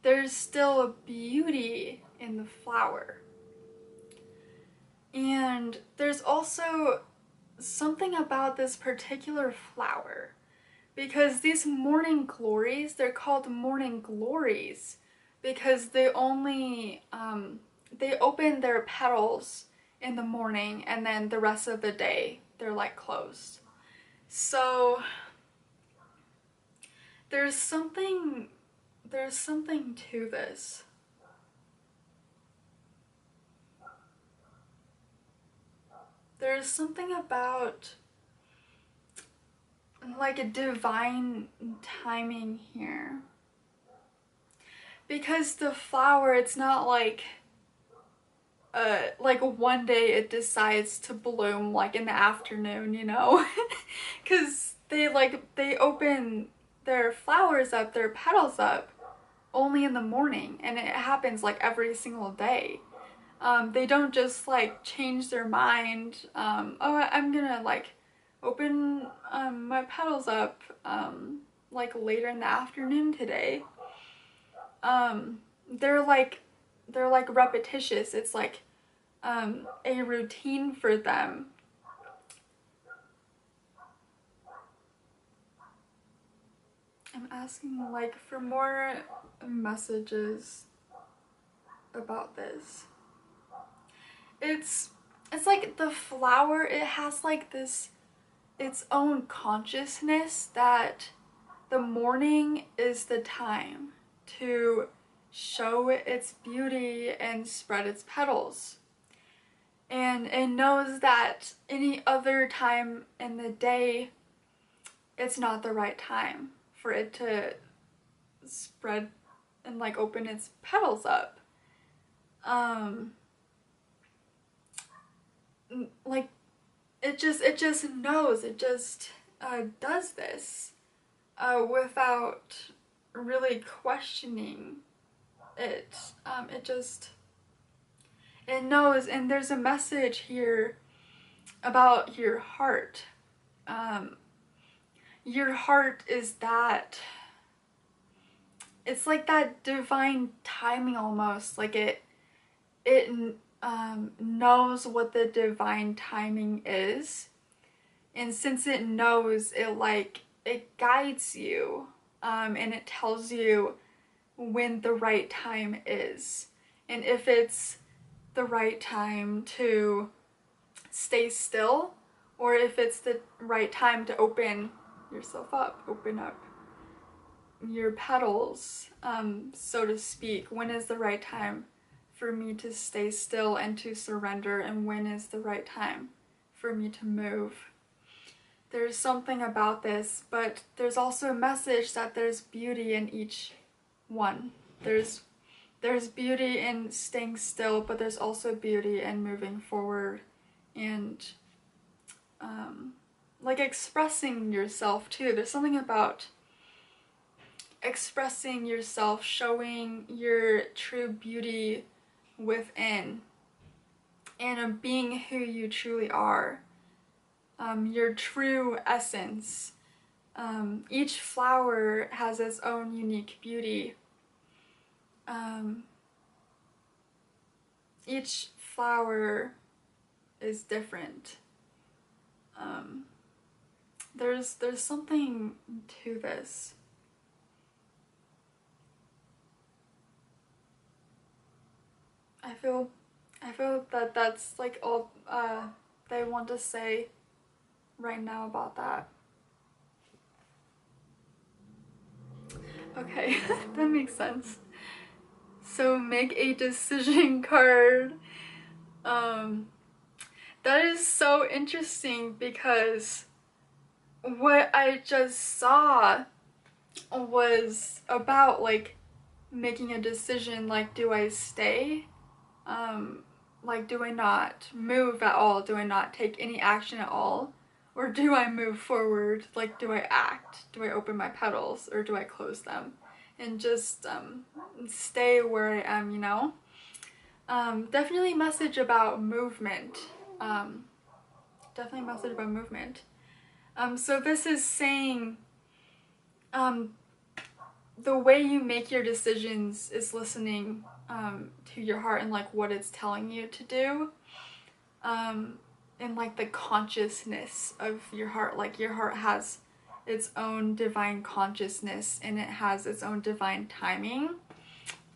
[SPEAKER 1] there's still a beauty in the flower. And there's also something about this particular flower, because these morning glories, they're called morning glories because they only they open their petals in the morning and then the rest of the day they're like closed. So there's something to this. There's something about like a divine timing here. Because the flower, it's not like one day it decides to bloom like in the afternoon, you know? Because they open their flowers up, their petals up only in the morning, and it happens like every single day. They don't just like change their mind, oh, I'm gonna like open my petals up like later in the afternoon today. They're like repetitious. It's like a routine for them. I'm asking like for more messages about this. It's like the flower, it has like this its own consciousness that the morning is the time to show its beauty and spread its petals. And it knows that any other time in the day, it's not the right time for it to spread and like open its petals up. Like it just knows, it just does this without really questioning it. It knows. And there's a message here about your heart. Your heart is that, it's like that divine timing almost, like it knows what the divine timing is, and since it knows, it guides you, and it tells you when the right time is, and if it's the right time to stay still, or if it's the right time to open yourself up, open up your petals, so to speak. When is the right time for me to stay still and to surrender, and when is the right time for me to move? There's something about this, but there's also a message that there's beauty in each one. There's beauty in staying still, but there's also beauty in moving forward and like expressing yourself too. There's something about expressing yourself, showing your true beauty within, and being who you truly are, your true essence. Each flower has its own unique beauty. Each flower is different. There's something to this. I feel that that's like all they want to say right now about that. Okay, that makes sense. So make a decision card. That is so interesting because what I just saw was about like making a decision, like do I stay? Like do I not move at all? Do I not take any action at all? Or do I move forward? Like do I act? Do I open my petals or do I close them? And just stay where I am, you know? Definitely message about movement. Definitely message about movement. So this is saying the way you make your decisions is listening to your heart and like what it's telling you to do, and like the consciousness of your heart. Like your heart has its own divine consciousness and it has its own divine timing,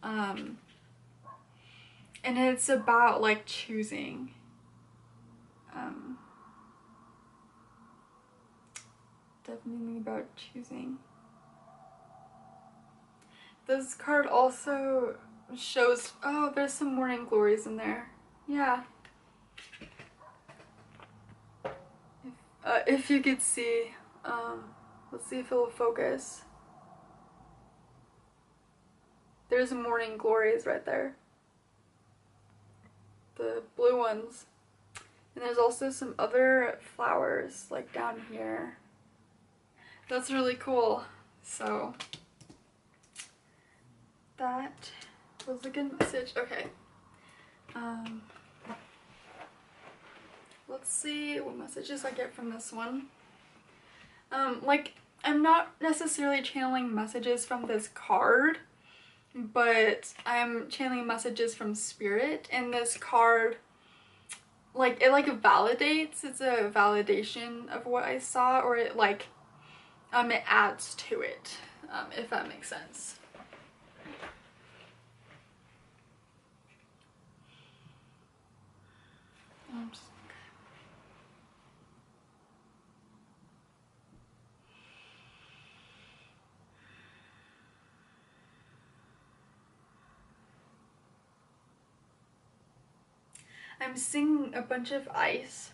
[SPEAKER 1] and it's about like choosing. Definitely about choosing. This card also shows, oh, there's some morning glories in there. Yeah. If you could see, let's see if it'll focus. There's morning glories right there. The blue ones. And there's also some other flowers like down here. That's really cool. So that was a good message. Okay. Let's see what messages I get from this one. Like, I'm not necessarily channeling messages from this card, but I'm channeling messages from spirit, and this card, like, it like validates, it's a validation of what I saw, or it like, it adds to it, if that makes sense. I'm seeing a bunch of ice,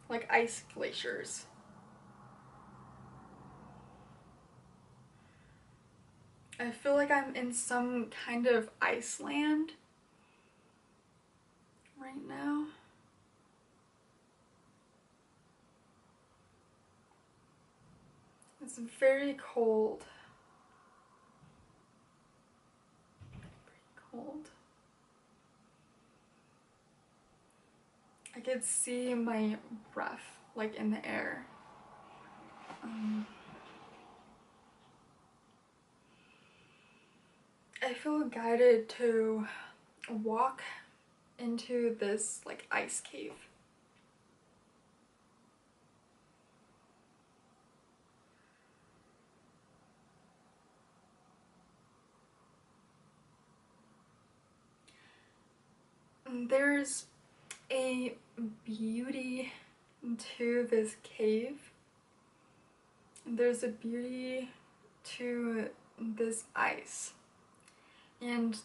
[SPEAKER 1] like ice glaciers. I feel like I'm in some kind of Iceland right now. It's very cold. Pretty cold. I could see my breath like in the air. I feel guided to walk into this like ice cave. There's a beauty to this cave. There's a beauty to this ice. And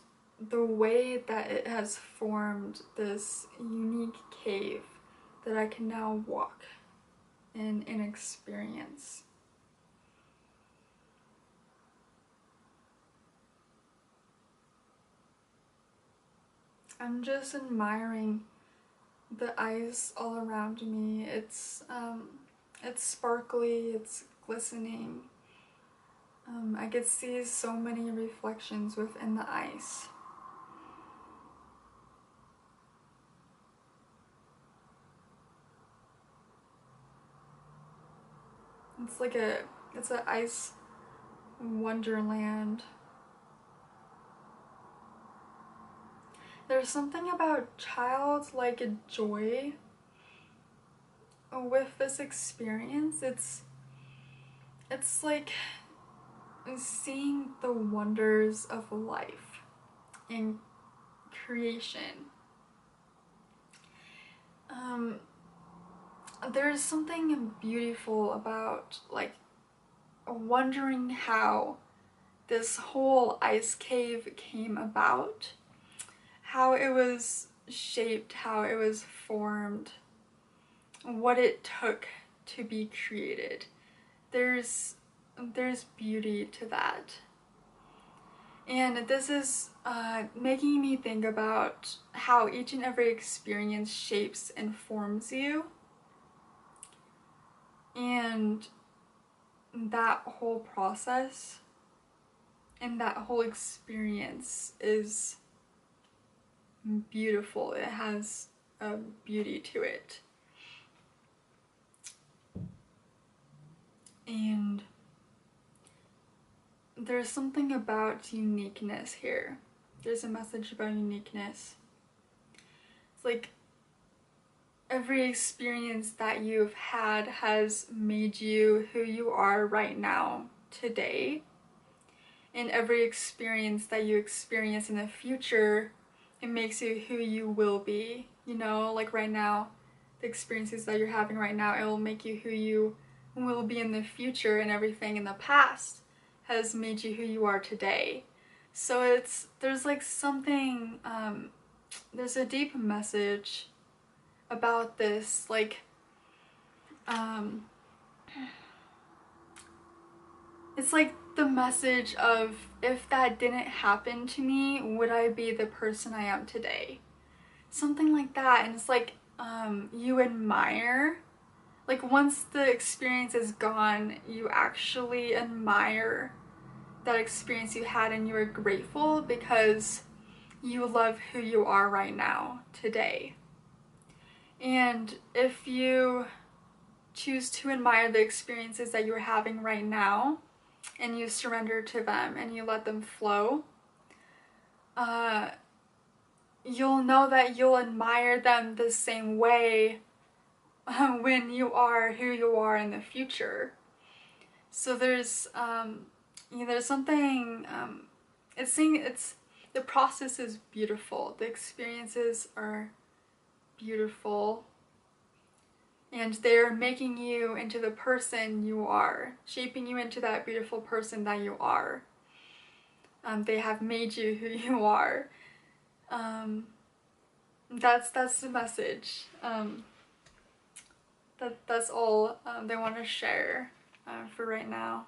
[SPEAKER 1] the way that it has formed this unique cave that I can now walk in and experience. I'm just admiring the ice all around me. It's sparkly, it's glistening. I could see so many reflections within the ice. It's an ice wonderland. There's something about childlike joy with this experience. It's like seeing the wonders of life and creation. There's something beautiful about like wondering how this whole ice cave came about, how it was shaped, how it was formed, what it took to be created. There's beauty to that. And this is making me think about how each and every experience shapes and forms you. And that whole process and that whole experience is beautiful. It has a beauty to it. And there's something about uniqueness here. There's a message about uniqueness. It's like every experience that you've had has made you who you are right now, today. And every experience that you experience in the future, it makes you who you will be. You know, like right now, the experiences that you're having right now, it will make you who you will be in the future, and everything in the past has made you who you are today. So there's like something, there's a deep message about this, like, it's like the message of, if that didn't happen to me, would I be the person I am today? Something like that. And it's like, you admire, like once the experience is gone, you actually admire that experience you had, and you are grateful because you love who you are right now, today. And if you choose to admire the experiences that you're having right now, and you surrender to them and you let them flow, you'll know that you'll admire them the same way when you are who you are in the future. So there's there's something, it's saying the process is beautiful, the experiences are beautiful, and they're making you into the person you are, shaping you into that beautiful person that you are. They have made you who you are. That's the message. That's all they want to share for right now.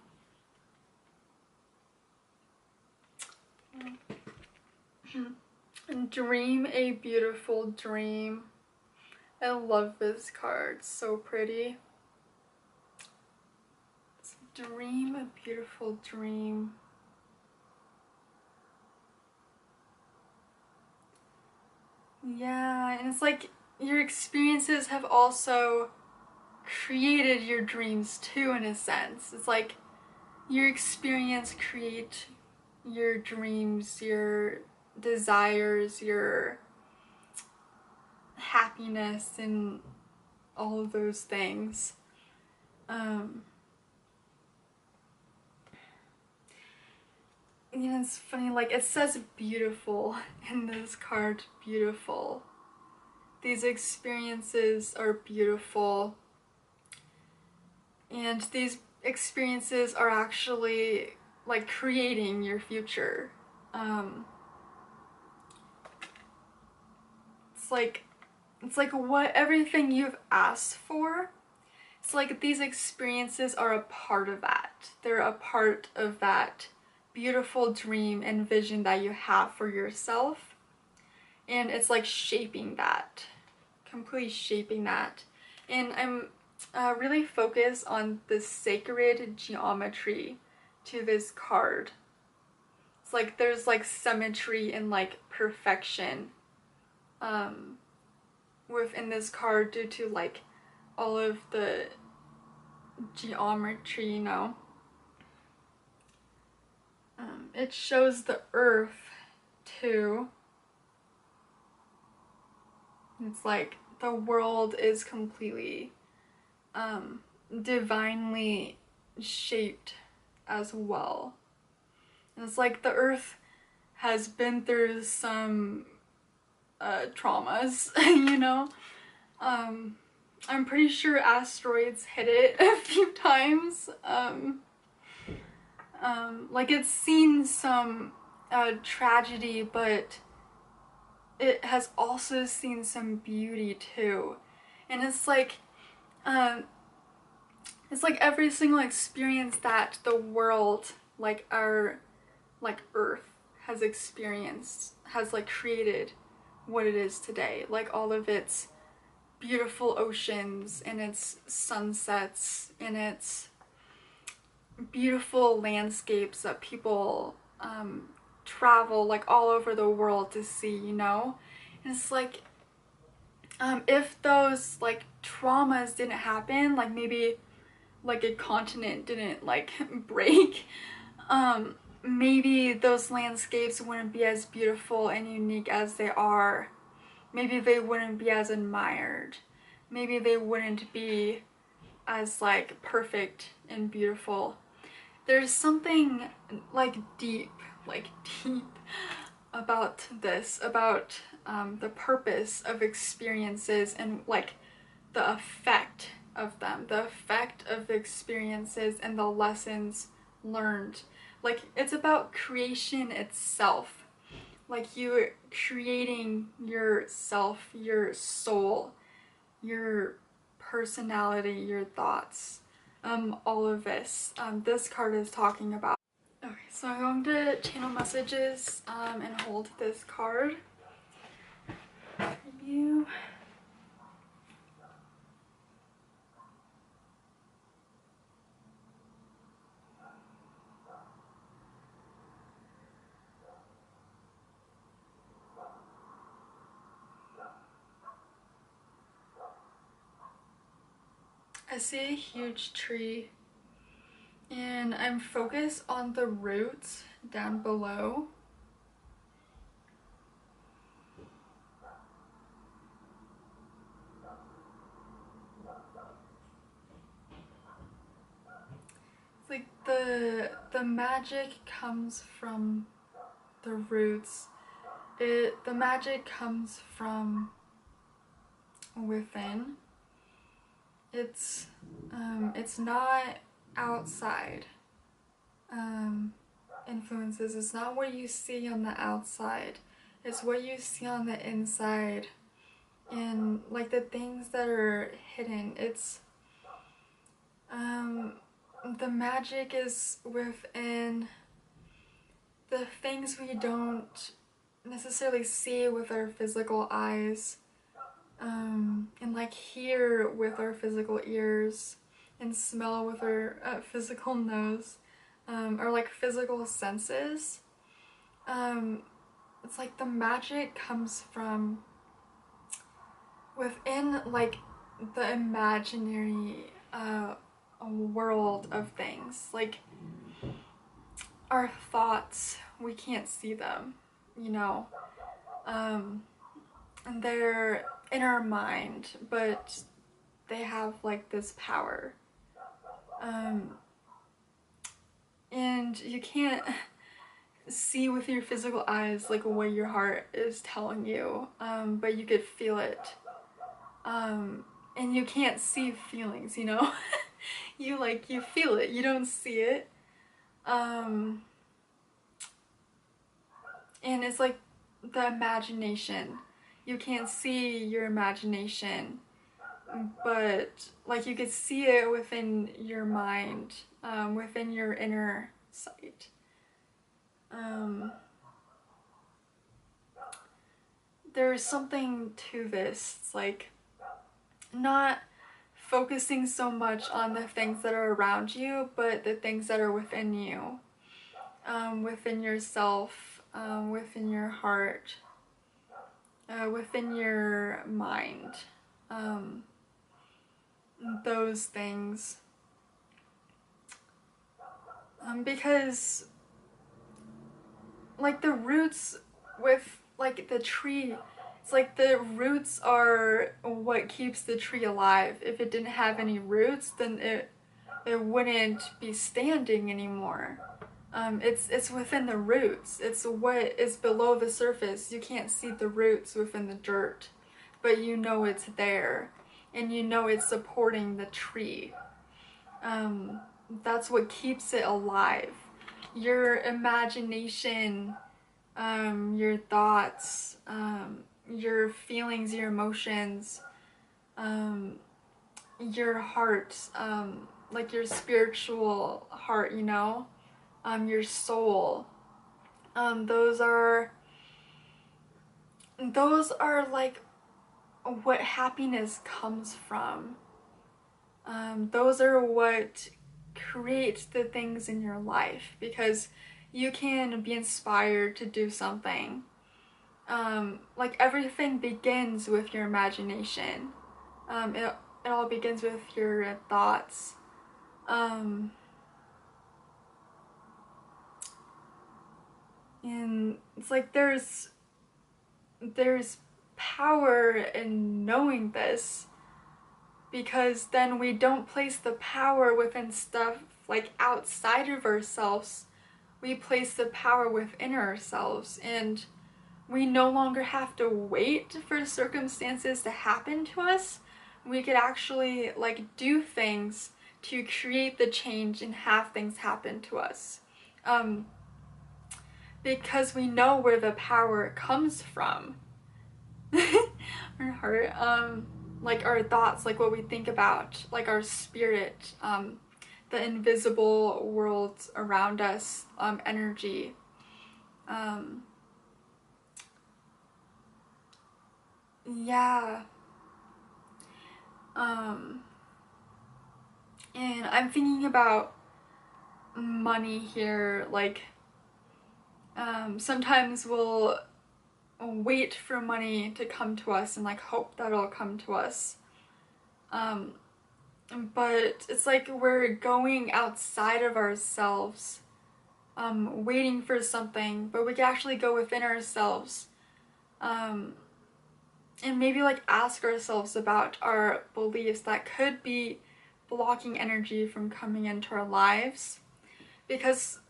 [SPEAKER 1] Dream a beautiful dream. I love this card, it's so pretty. Dream a beautiful dream. Yeah, and it's like your experiences have also created your dreams too, in a sense. It's like your experience create your dreams, your desires, your happiness, and all of those things. It's funny, like it says beautiful in this card, beautiful. These experiences are beautiful, and these experiences are actually like creating your future. It's like what everything you've asked for. It's like these experiences are a part of that. They're a part of that beautiful dream and vision that you have for yourself. And it's like shaping that, completely shaping that. And I'm really focused on the sacred geometry to this card. It's like there's like symmetry and like perfection within this card due to like all of the geometry, you know. It shows the earth too. It's like the world is completely divinely shaped as well. And it's like the earth has been through some traumas, you know. I'm pretty sure asteroids hit it a few times. Like it's seen some tragedy, but it has also seen some beauty too. And it's like every single experience that the world, like our like Earth has experienced, has like created what it is today. Like all of its beautiful oceans and its sunsets and its beautiful landscapes that people travel like all over the world to see, you know. And it's like if those like traumas didn't happen, like maybe like a continent didn't like break, maybe those landscapes wouldn't be as beautiful and unique as they are. Maybe they wouldn't be as admired. Maybe they wouldn't be as like perfect and beautiful. There's something like deep about this, about the purpose of experiences and like the effect of them, the effect of the experiences and the lessons learned like it's about creation itself. Like you're creating yourself, your soul, your personality, your thoughts, all of this. This card is talking about. Okay, so I'm going to channel messages and hold this card for you. I see a huge tree and I'm focused on the roots down below. It's like the magic comes from the roots. The magic comes from within. It's not outside influences. It's not what you see on the outside. It's what you see on the inside, and like the things that are hidden. It's the magic is within the things we don't necessarily see with our physical eyes, and like hear with our physical ears, and smell with our physical nose, or like physical senses. It's like the magic comes from within, like the imaginary world of things. Like our thoughts, we can't see them, you know. And they're in our mind, but they have like this power. And you can't see with your physical eyes like what your heart is telling you, but you could feel it. And you can't see feelings, you know. you feel it, you don't see it. And it's like the imagination. You can't see your imagination, but like you could see it within your mind, within your inner sight. There's something to this. It's like not focusing so much on the things that are around you, but the things that are within you, within yourself, within your heart, within your mind. Those things. Because like the roots with like the tree, it's like the roots are what keeps the tree alive. If it didn't have any roots, then it wouldn't be standing anymore. It's within the roots. It's what is below the surface. You can't see the roots within the dirt, but you know it's there, and you know it's supporting the tree. That's what keeps it alive. Your imagination, your thoughts, your feelings, your emotions, your heart, like your spiritual heart, you know, your soul. Those are like what happiness comes from. Those are what create the things in your life, because you can be inspired to do something. Like everything begins with your imagination. It all begins with your thoughts. And it's like there's power in knowing this, because then we don't place the power within stuff like outside of ourselves. We place the power within ourselves, and we no longer have to wait for circumstances to happen to us. We could actually like do things to create the change and have things happen to us. because we know where the power comes from. Our heart, like our thoughts, like what we think about, like our spirit, the invisible worlds around us, energy. Yeah. And I'm thinking about money here, like, sometimes we'll wait for money to come to us and like hope that it'll come to us. But it's like we're going outside of ourselves, waiting for something, but we can actually go within ourselves, and maybe like ask ourselves about our beliefs that could be blocking energy from coming into our lives, because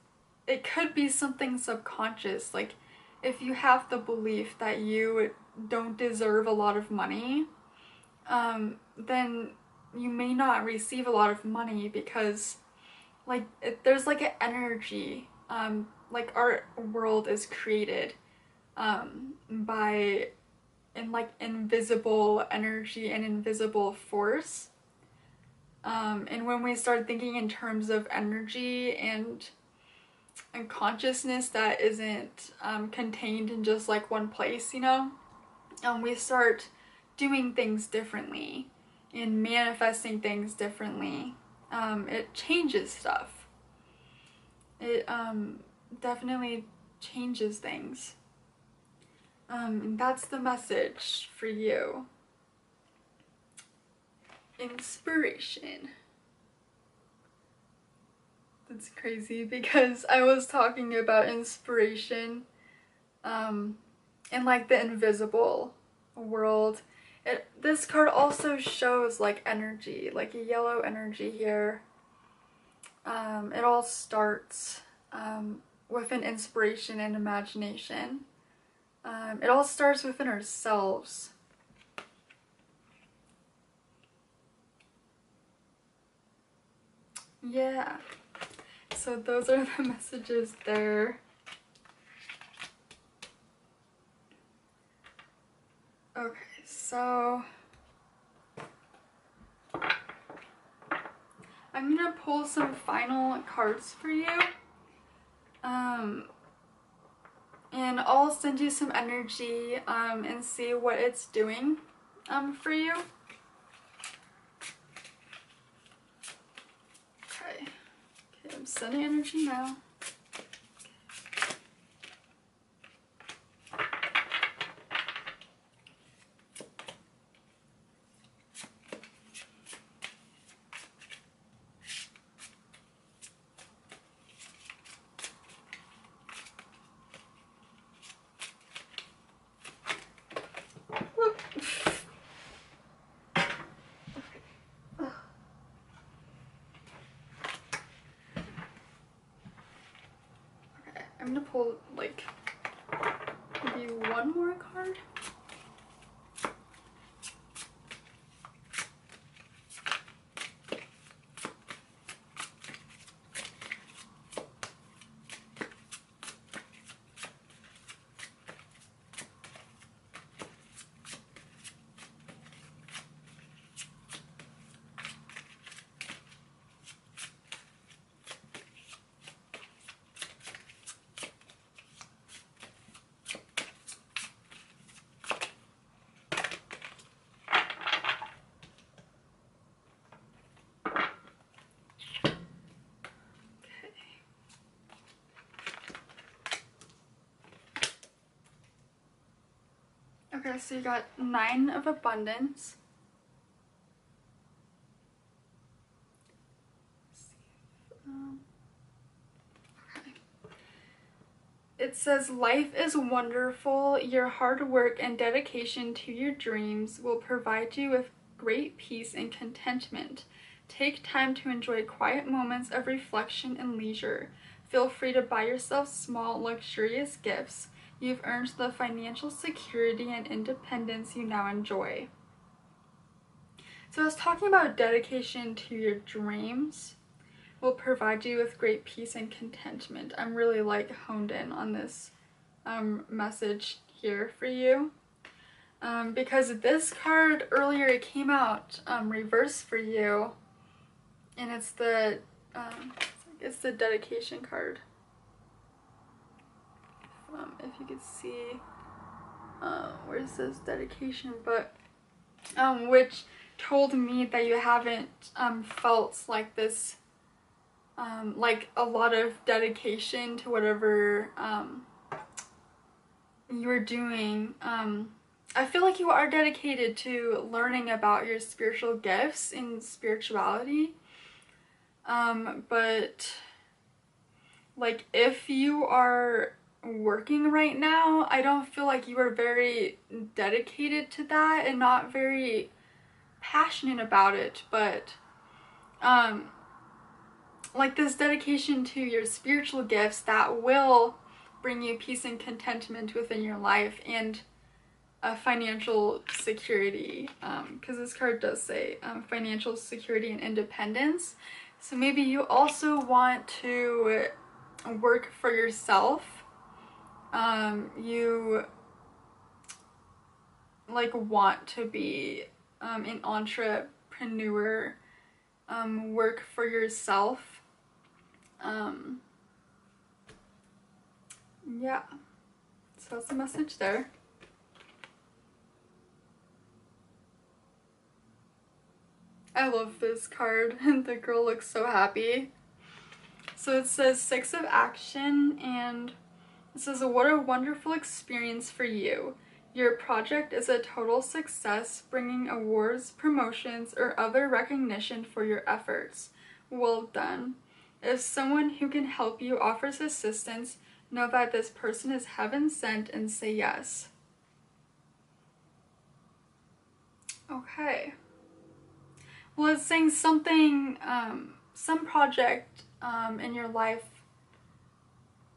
[SPEAKER 1] it could be something subconscious. Like if you have the belief that you don't deserve a lot of money, then you may not receive a lot of money, because like there's like an energy, like our world is created by like invisible energy and invisible force, and when we start thinking in terms of energy and consciousness that isn't contained in just like one place, you know, we start doing things differently and manifesting things differently. It changes stuff. It definitely changes things. And that's the message for you. Inspiration. That's crazy because I was talking about inspiration in like the invisible world. This card also shows like energy, like a yellow energy here. It all starts with an inspiration and imagination. It all starts within ourselves. Yeah. So those are the messages there. Okay, so I'm gonna pull some final cards for you. And I'll send you some energy and see what it's doing for you. Okay, I'm sending energy now. I'm gonna pull like maybe one more card. Okay, so you got 9 of abundance. Okay. It says, life is wonderful. Your hard work and dedication to your dreams will provide you with great peace and contentment. Take time to enjoy quiet moments of reflection and leisure. Feel free to buy yourself small, luxurious gifts. You've earned the financial security and independence you now enjoy. So I was talking about dedication to your dreams. will provide you with great peace and contentment. I'm really like honed in on this message here for you. Because this card earlier, it came out reversed for you, and it's the dedication card. If you could see, where it says dedication, but which told me that you haven't felt like this, like a lot of dedication to whatever you are doing. I feel like you are dedicated to learning about your spiritual gifts and spirituality. But like if you are working right now, I don't feel like you are very dedicated to that and not very passionate about it. But like this dedication to your spiritual gifts that will bring you peace and contentment within your life and financial security, because this card does say financial security and independence. So maybe you also want to work for yourself. You like want to be an entrepreneur, work for yourself. Yeah, so that's the message there. I love this card, and the girl looks so happy. So it says 6 of action, and it says, what a wonderful experience for you. Your project is a total success, bringing awards, promotions, or other recognition for your efforts. Well done. If someone who can help you offers assistance, know that this person is heaven sent and say yes. Okay. Well, it's saying something, some project in your life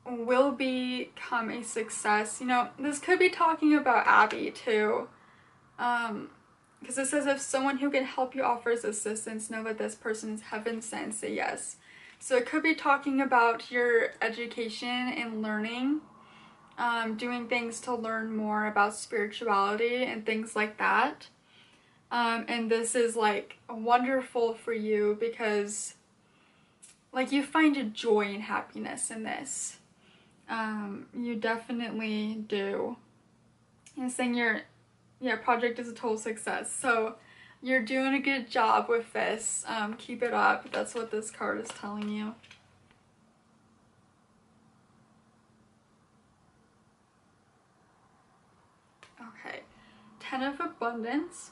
[SPEAKER 1] will become a success. You know, this could be talking about Abby too. Because it says if someone who can help you offers assistance, know that this person is heaven sent, say yes. So it could be talking about your education and learning, doing things to learn more about spirituality and things like that. And this is like wonderful for you because like you find a joy and happiness in this. You definitely do. And saying your project is a total success. So you're doing a good job with this. Keep it up. That's what this card is telling you. Okay. 10 of Abundance.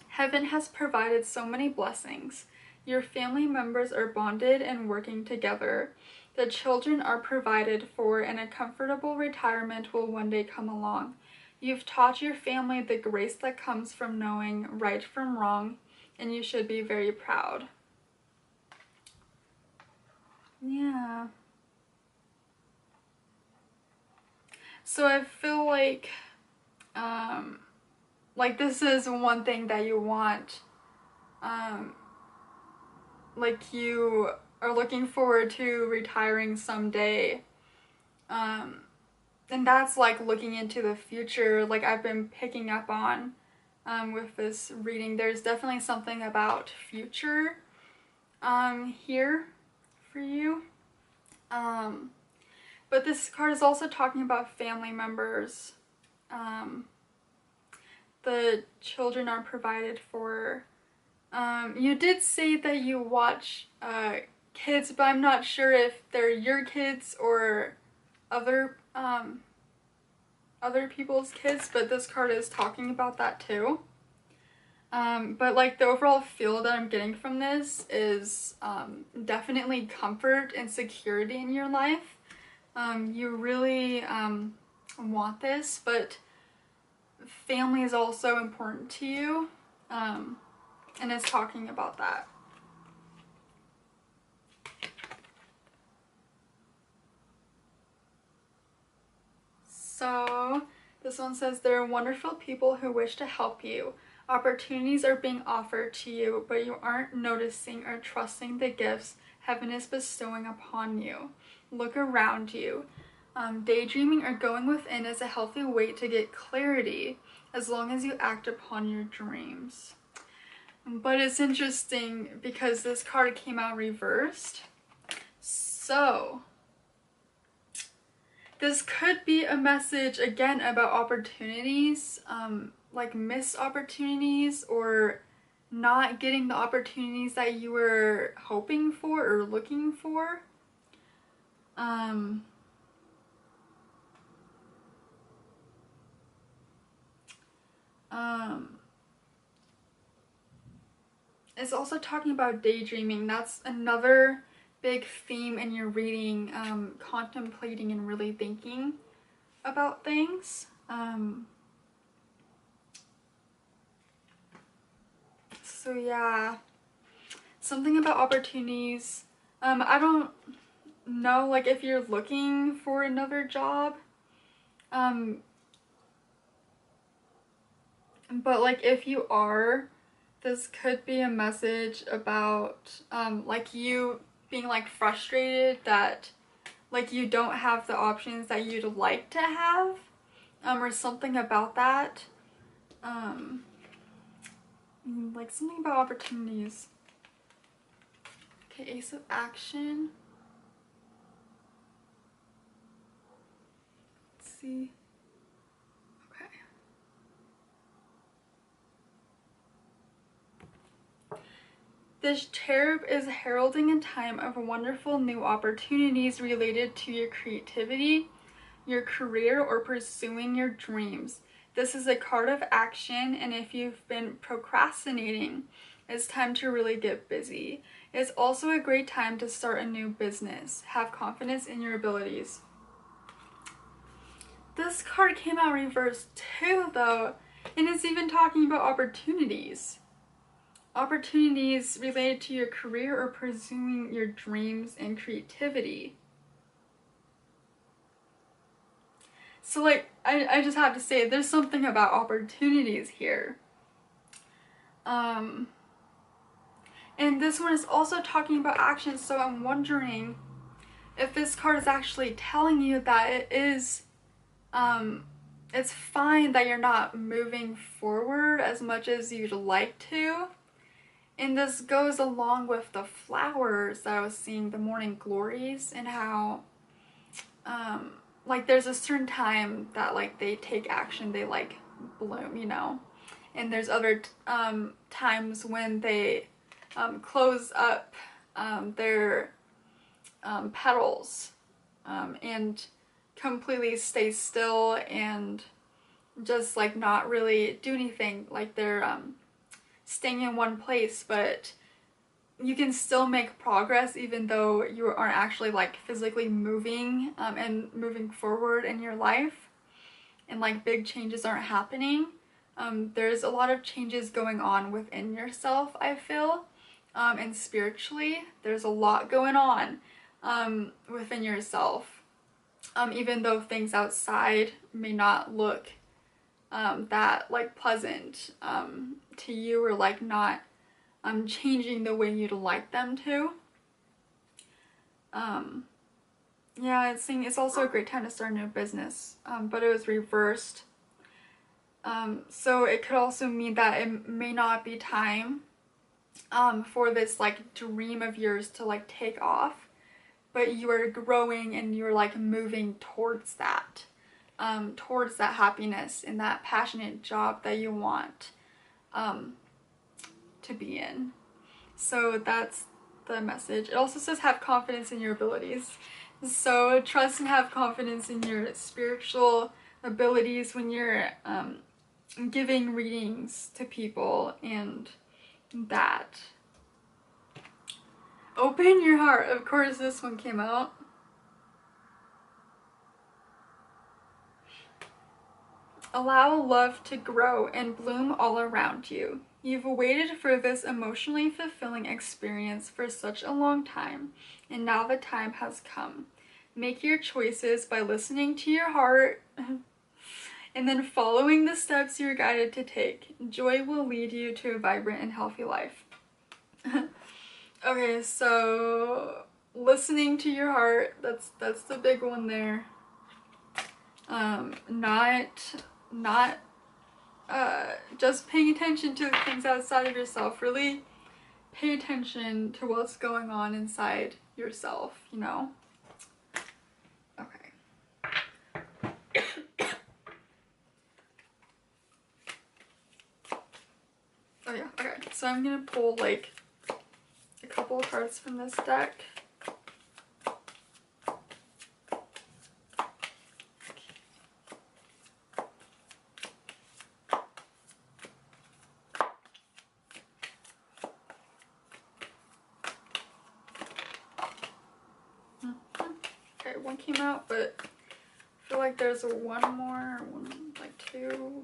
[SPEAKER 1] Heaven has provided so many blessings. Your family members are bonded and working together. The children are provided for, and a comfortable retirement will one day come along. You've taught your family the grace that comes from knowing right from wrong, and you should be very proud. Yeah. So I feel like this is one thing that you want, like you are looking forward to retiring someday, and that's like looking into the future, like I've been picking up on with this reading. There's definitely something about future here for you, but this card is also talking about family members. The children are provided for. You did say that you watch kids, but I'm not sure if they're your kids or other people's kids, but this card is talking about that too. But like the overall feel that I'm getting from this is definitely comfort and security in your life. You really want this, but family is also important to you, and it's talking about that. So this one says, there are wonderful people who wish to help you. Opportunities are being offered to you, but you aren't noticing or trusting the gifts heaven is bestowing upon you. Look around you. Daydreaming or going within is a healthy way to get clarity as long as you act upon your dreams. But it's interesting because this card came out reversed. So this could be a message again about opportunities, like missed opportunities or not getting the opportunities that you were hoping for or looking for. It's also talking about daydreaming. That's another big theme in your reading, contemplating and really thinking about things. So yeah, something about opportunities. I don't know, like, if you're looking for another job, but like if you are, this could be a message about like you being like frustrated that like you don't have the options that you'd like to have, or something about that. Like something about opportunities. Okay, Ace of Action. Let's see. This cherub is heralding a time of wonderful new opportunities related to your creativity, your career, or pursuing your dreams. This is a card of action, and if you've been procrastinating, it's time to really get busy. It's also a great time to start a new business. Have confidence in your abilities. This card came out reversed too, though, and it's even talking about opportunities. Opportunities related to your career or pursuing your dreams and creativity. So like, I just have to say, there's something about opportunities here. And this one is also talking about action, so I'm wondering if this card is actually telling you that it is, it's fine that you're not moving forward as much as you'd like to. And this goes along with the flowers that I was seeing, the morning glories, and how, like there's a certain time that like they take action, they like bloom, you know? And there's other times when they close up their petals and completely stay still and just like not really do anything, like they're staying in one place, but you can still make progress even though you aren't actually like physically moving and moving forward in your life, and like big changes aren't happening. There's a lot of changes going on within yourself, I feel, and spiritually there's a lot going on within yourself, even though things outside may not look that like pleasant to you, or like not changing the way you'd like them to. Yeah, it's saying it's also a great time to start a new business, but it was reversed. So it could also mean that it may not be time for this like dream of yours to like take off, but you are growing and you're like moving towards that happiness and that passionate job that you want to be in. So that's the message. It also says have confidence in your abilities. So trust and have confidence in your spiritual abilities when you're giving readings to people, and that. Open your heart. Of course this one came out. Allow love to grow and bloom all around you. You've waited for this emotionally fulfilling experience for such a long time, and now the time has come. Make your choices by listening to your heart and then following the steps you're guided to take. Joy will lead you to a vibrant and healthy life. Okay, so listening to your heart, that's the big one there. Not just paying attention to things outside of yourself. Really pay attention to what's going on inside yourself, you know? Okay. Oh yeah, okay. So I'm gonna pull like a couple of cards from this deck. Okay, one came out, but I feel like there's one more, like two.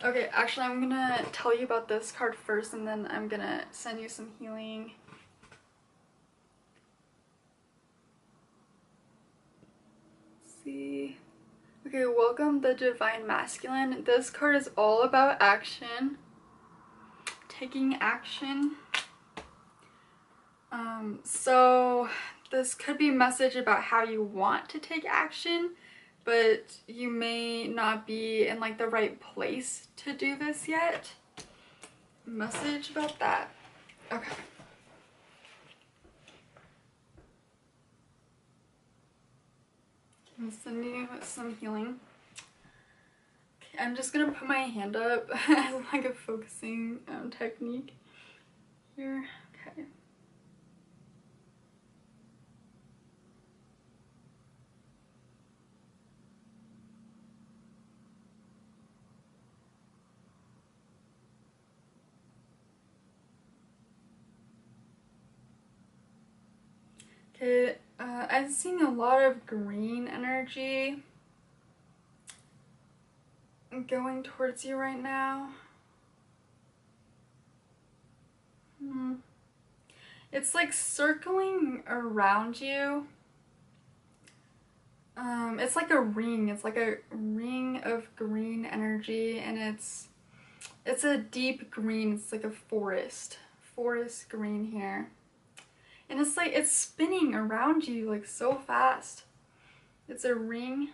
[SPEAKER 1] Okay, actually I'm gonna tell you about this card first and then I'm gonna send you some healing. Let's see. Okay, welcome the Divine Masculine. This card is all about action. Taking action. So this could be a message about how you want to take action, but you may not be in like the right place to do this yet. Message about that. Okay. I'm sending you some healing. Okay, I'm just gonna put my hand up as like a focusing technique here. Okay. Okay, I'm seeing a lot of green energy going towards you right now. It's like circling around you. It's like a ring. It's like a ring of green energy, and it's a deep green. It's like a forest green here. And it's like it's spinning around you like so fast. It's a ring.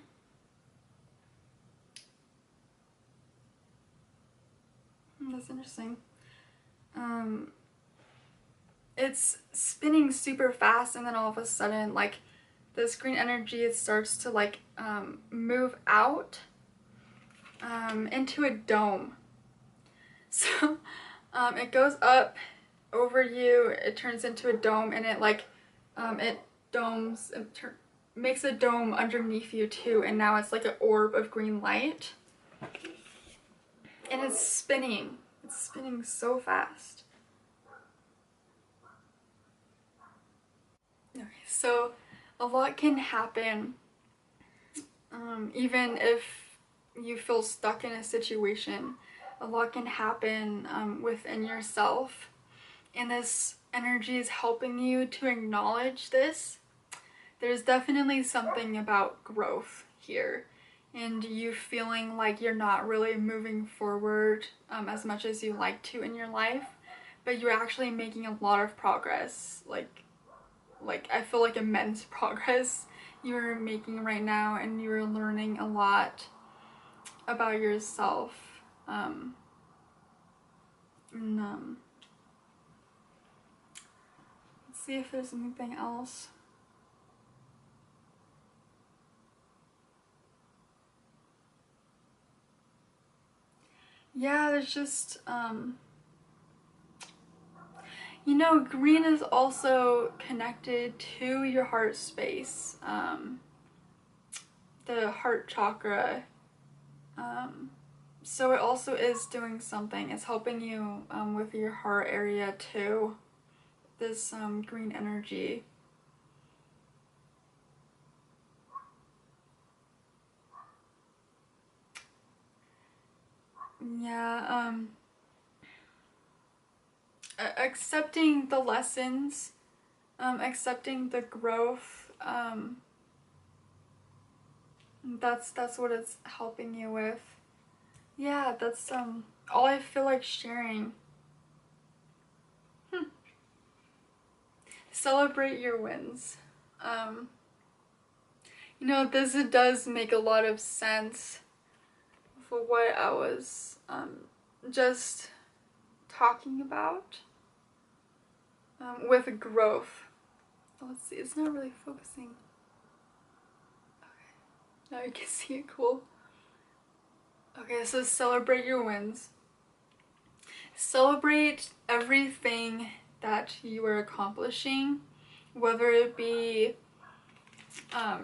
[SPEAKER 1] That's interesting. It's spinning super fast, and then all of a sudden, like, this green energy, it starts to like move out into a dome. So it goes up over you, it turns into a dome, and it like it domes, makes a dome underneath you too, and now it's like an orb of green light, and it's spinning so fast. Okay, so a lot can happen even if you feel stuck in a situation. A lot can happen within yourself, and this energy is helping you to acknowledge this. There's definitely something about growth here, and you feeling like you're not really moving forward as much as you like to in your life, but you're actually making a lot of progress. Like I feel like immense progress you're making right now, and you're learning a lot about yourself. Let's see if there's anything else. Yeah, there's just you know, green is also connected to your heart space, the heart chakra. So it also is doing something. It's helping you with your heart area too. This green energy. yeah, accepting the lessons, accepting the growth, that's what it's helping you with. Yeah, that's all I feel like sharing. Celebrate your wins. Um, this does make a lot of sense for what I was just talking about with growth. Let's see, it's not really focusing. Okay, now you can see it cool. Okay, so celebrate your wins. Celebrate everything that you are accomplishing, whether it be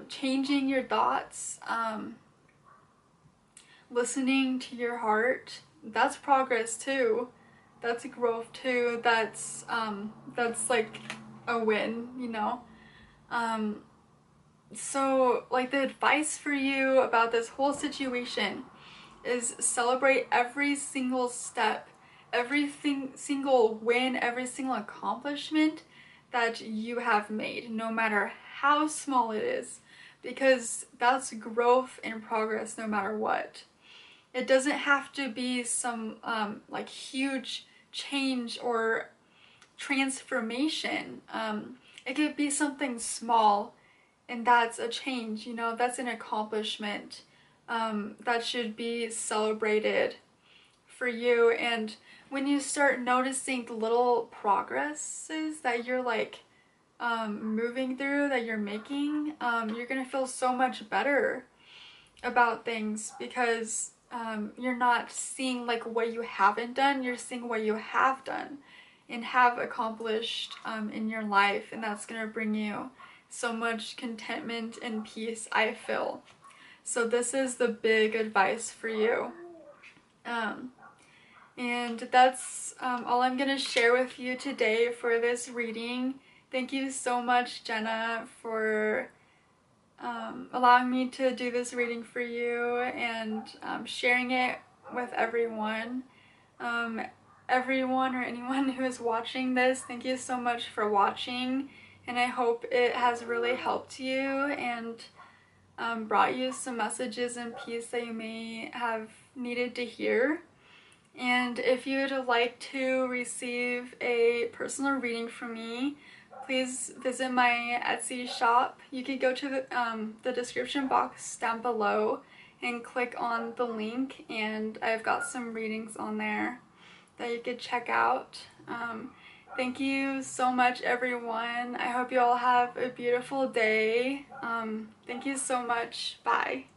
[SPEAKER 1] changing your thoughts, listening to your heart. That's progress too. That's growth too. That's like a win, So like the advice for you about this whole situation is celebrate every single step, single win, every single accomplishment that you have made, no matter how small it is, because that's growth and progress no matter what. It doesn't have to be some like huge change or transformation. It could be something small, and that's a change, that's an accomplishment that should be celebrated for you. And when you start noticing the little progresses that you're like moving through, that you're making, you're gonna feel so much better about things, because you're not seeing like what you haven't done, you're seeing what you have done and have accomplished in your life, and that's gonna bring you so much contentment and peace, I feel. So this is the big advice for you. And that's all I'm gonna share with you today for this reading. Thank you so much, Jenna, for allowing me to do this reading for you and sharing it with everyone. Everyone or anyone who is watching this, thank you so much for watching, and I hope it has really helped you and brought you some messages and peace that you may have needed to hear. And if you'd like to receive a personal reading from me, please visit my Etsy shop. You can go to the description box down below and click on the link, and I've got some readings on there that you could check out. Thank you so much, everyone. I hope you all have a beautiful day. Thank you so much. Bye.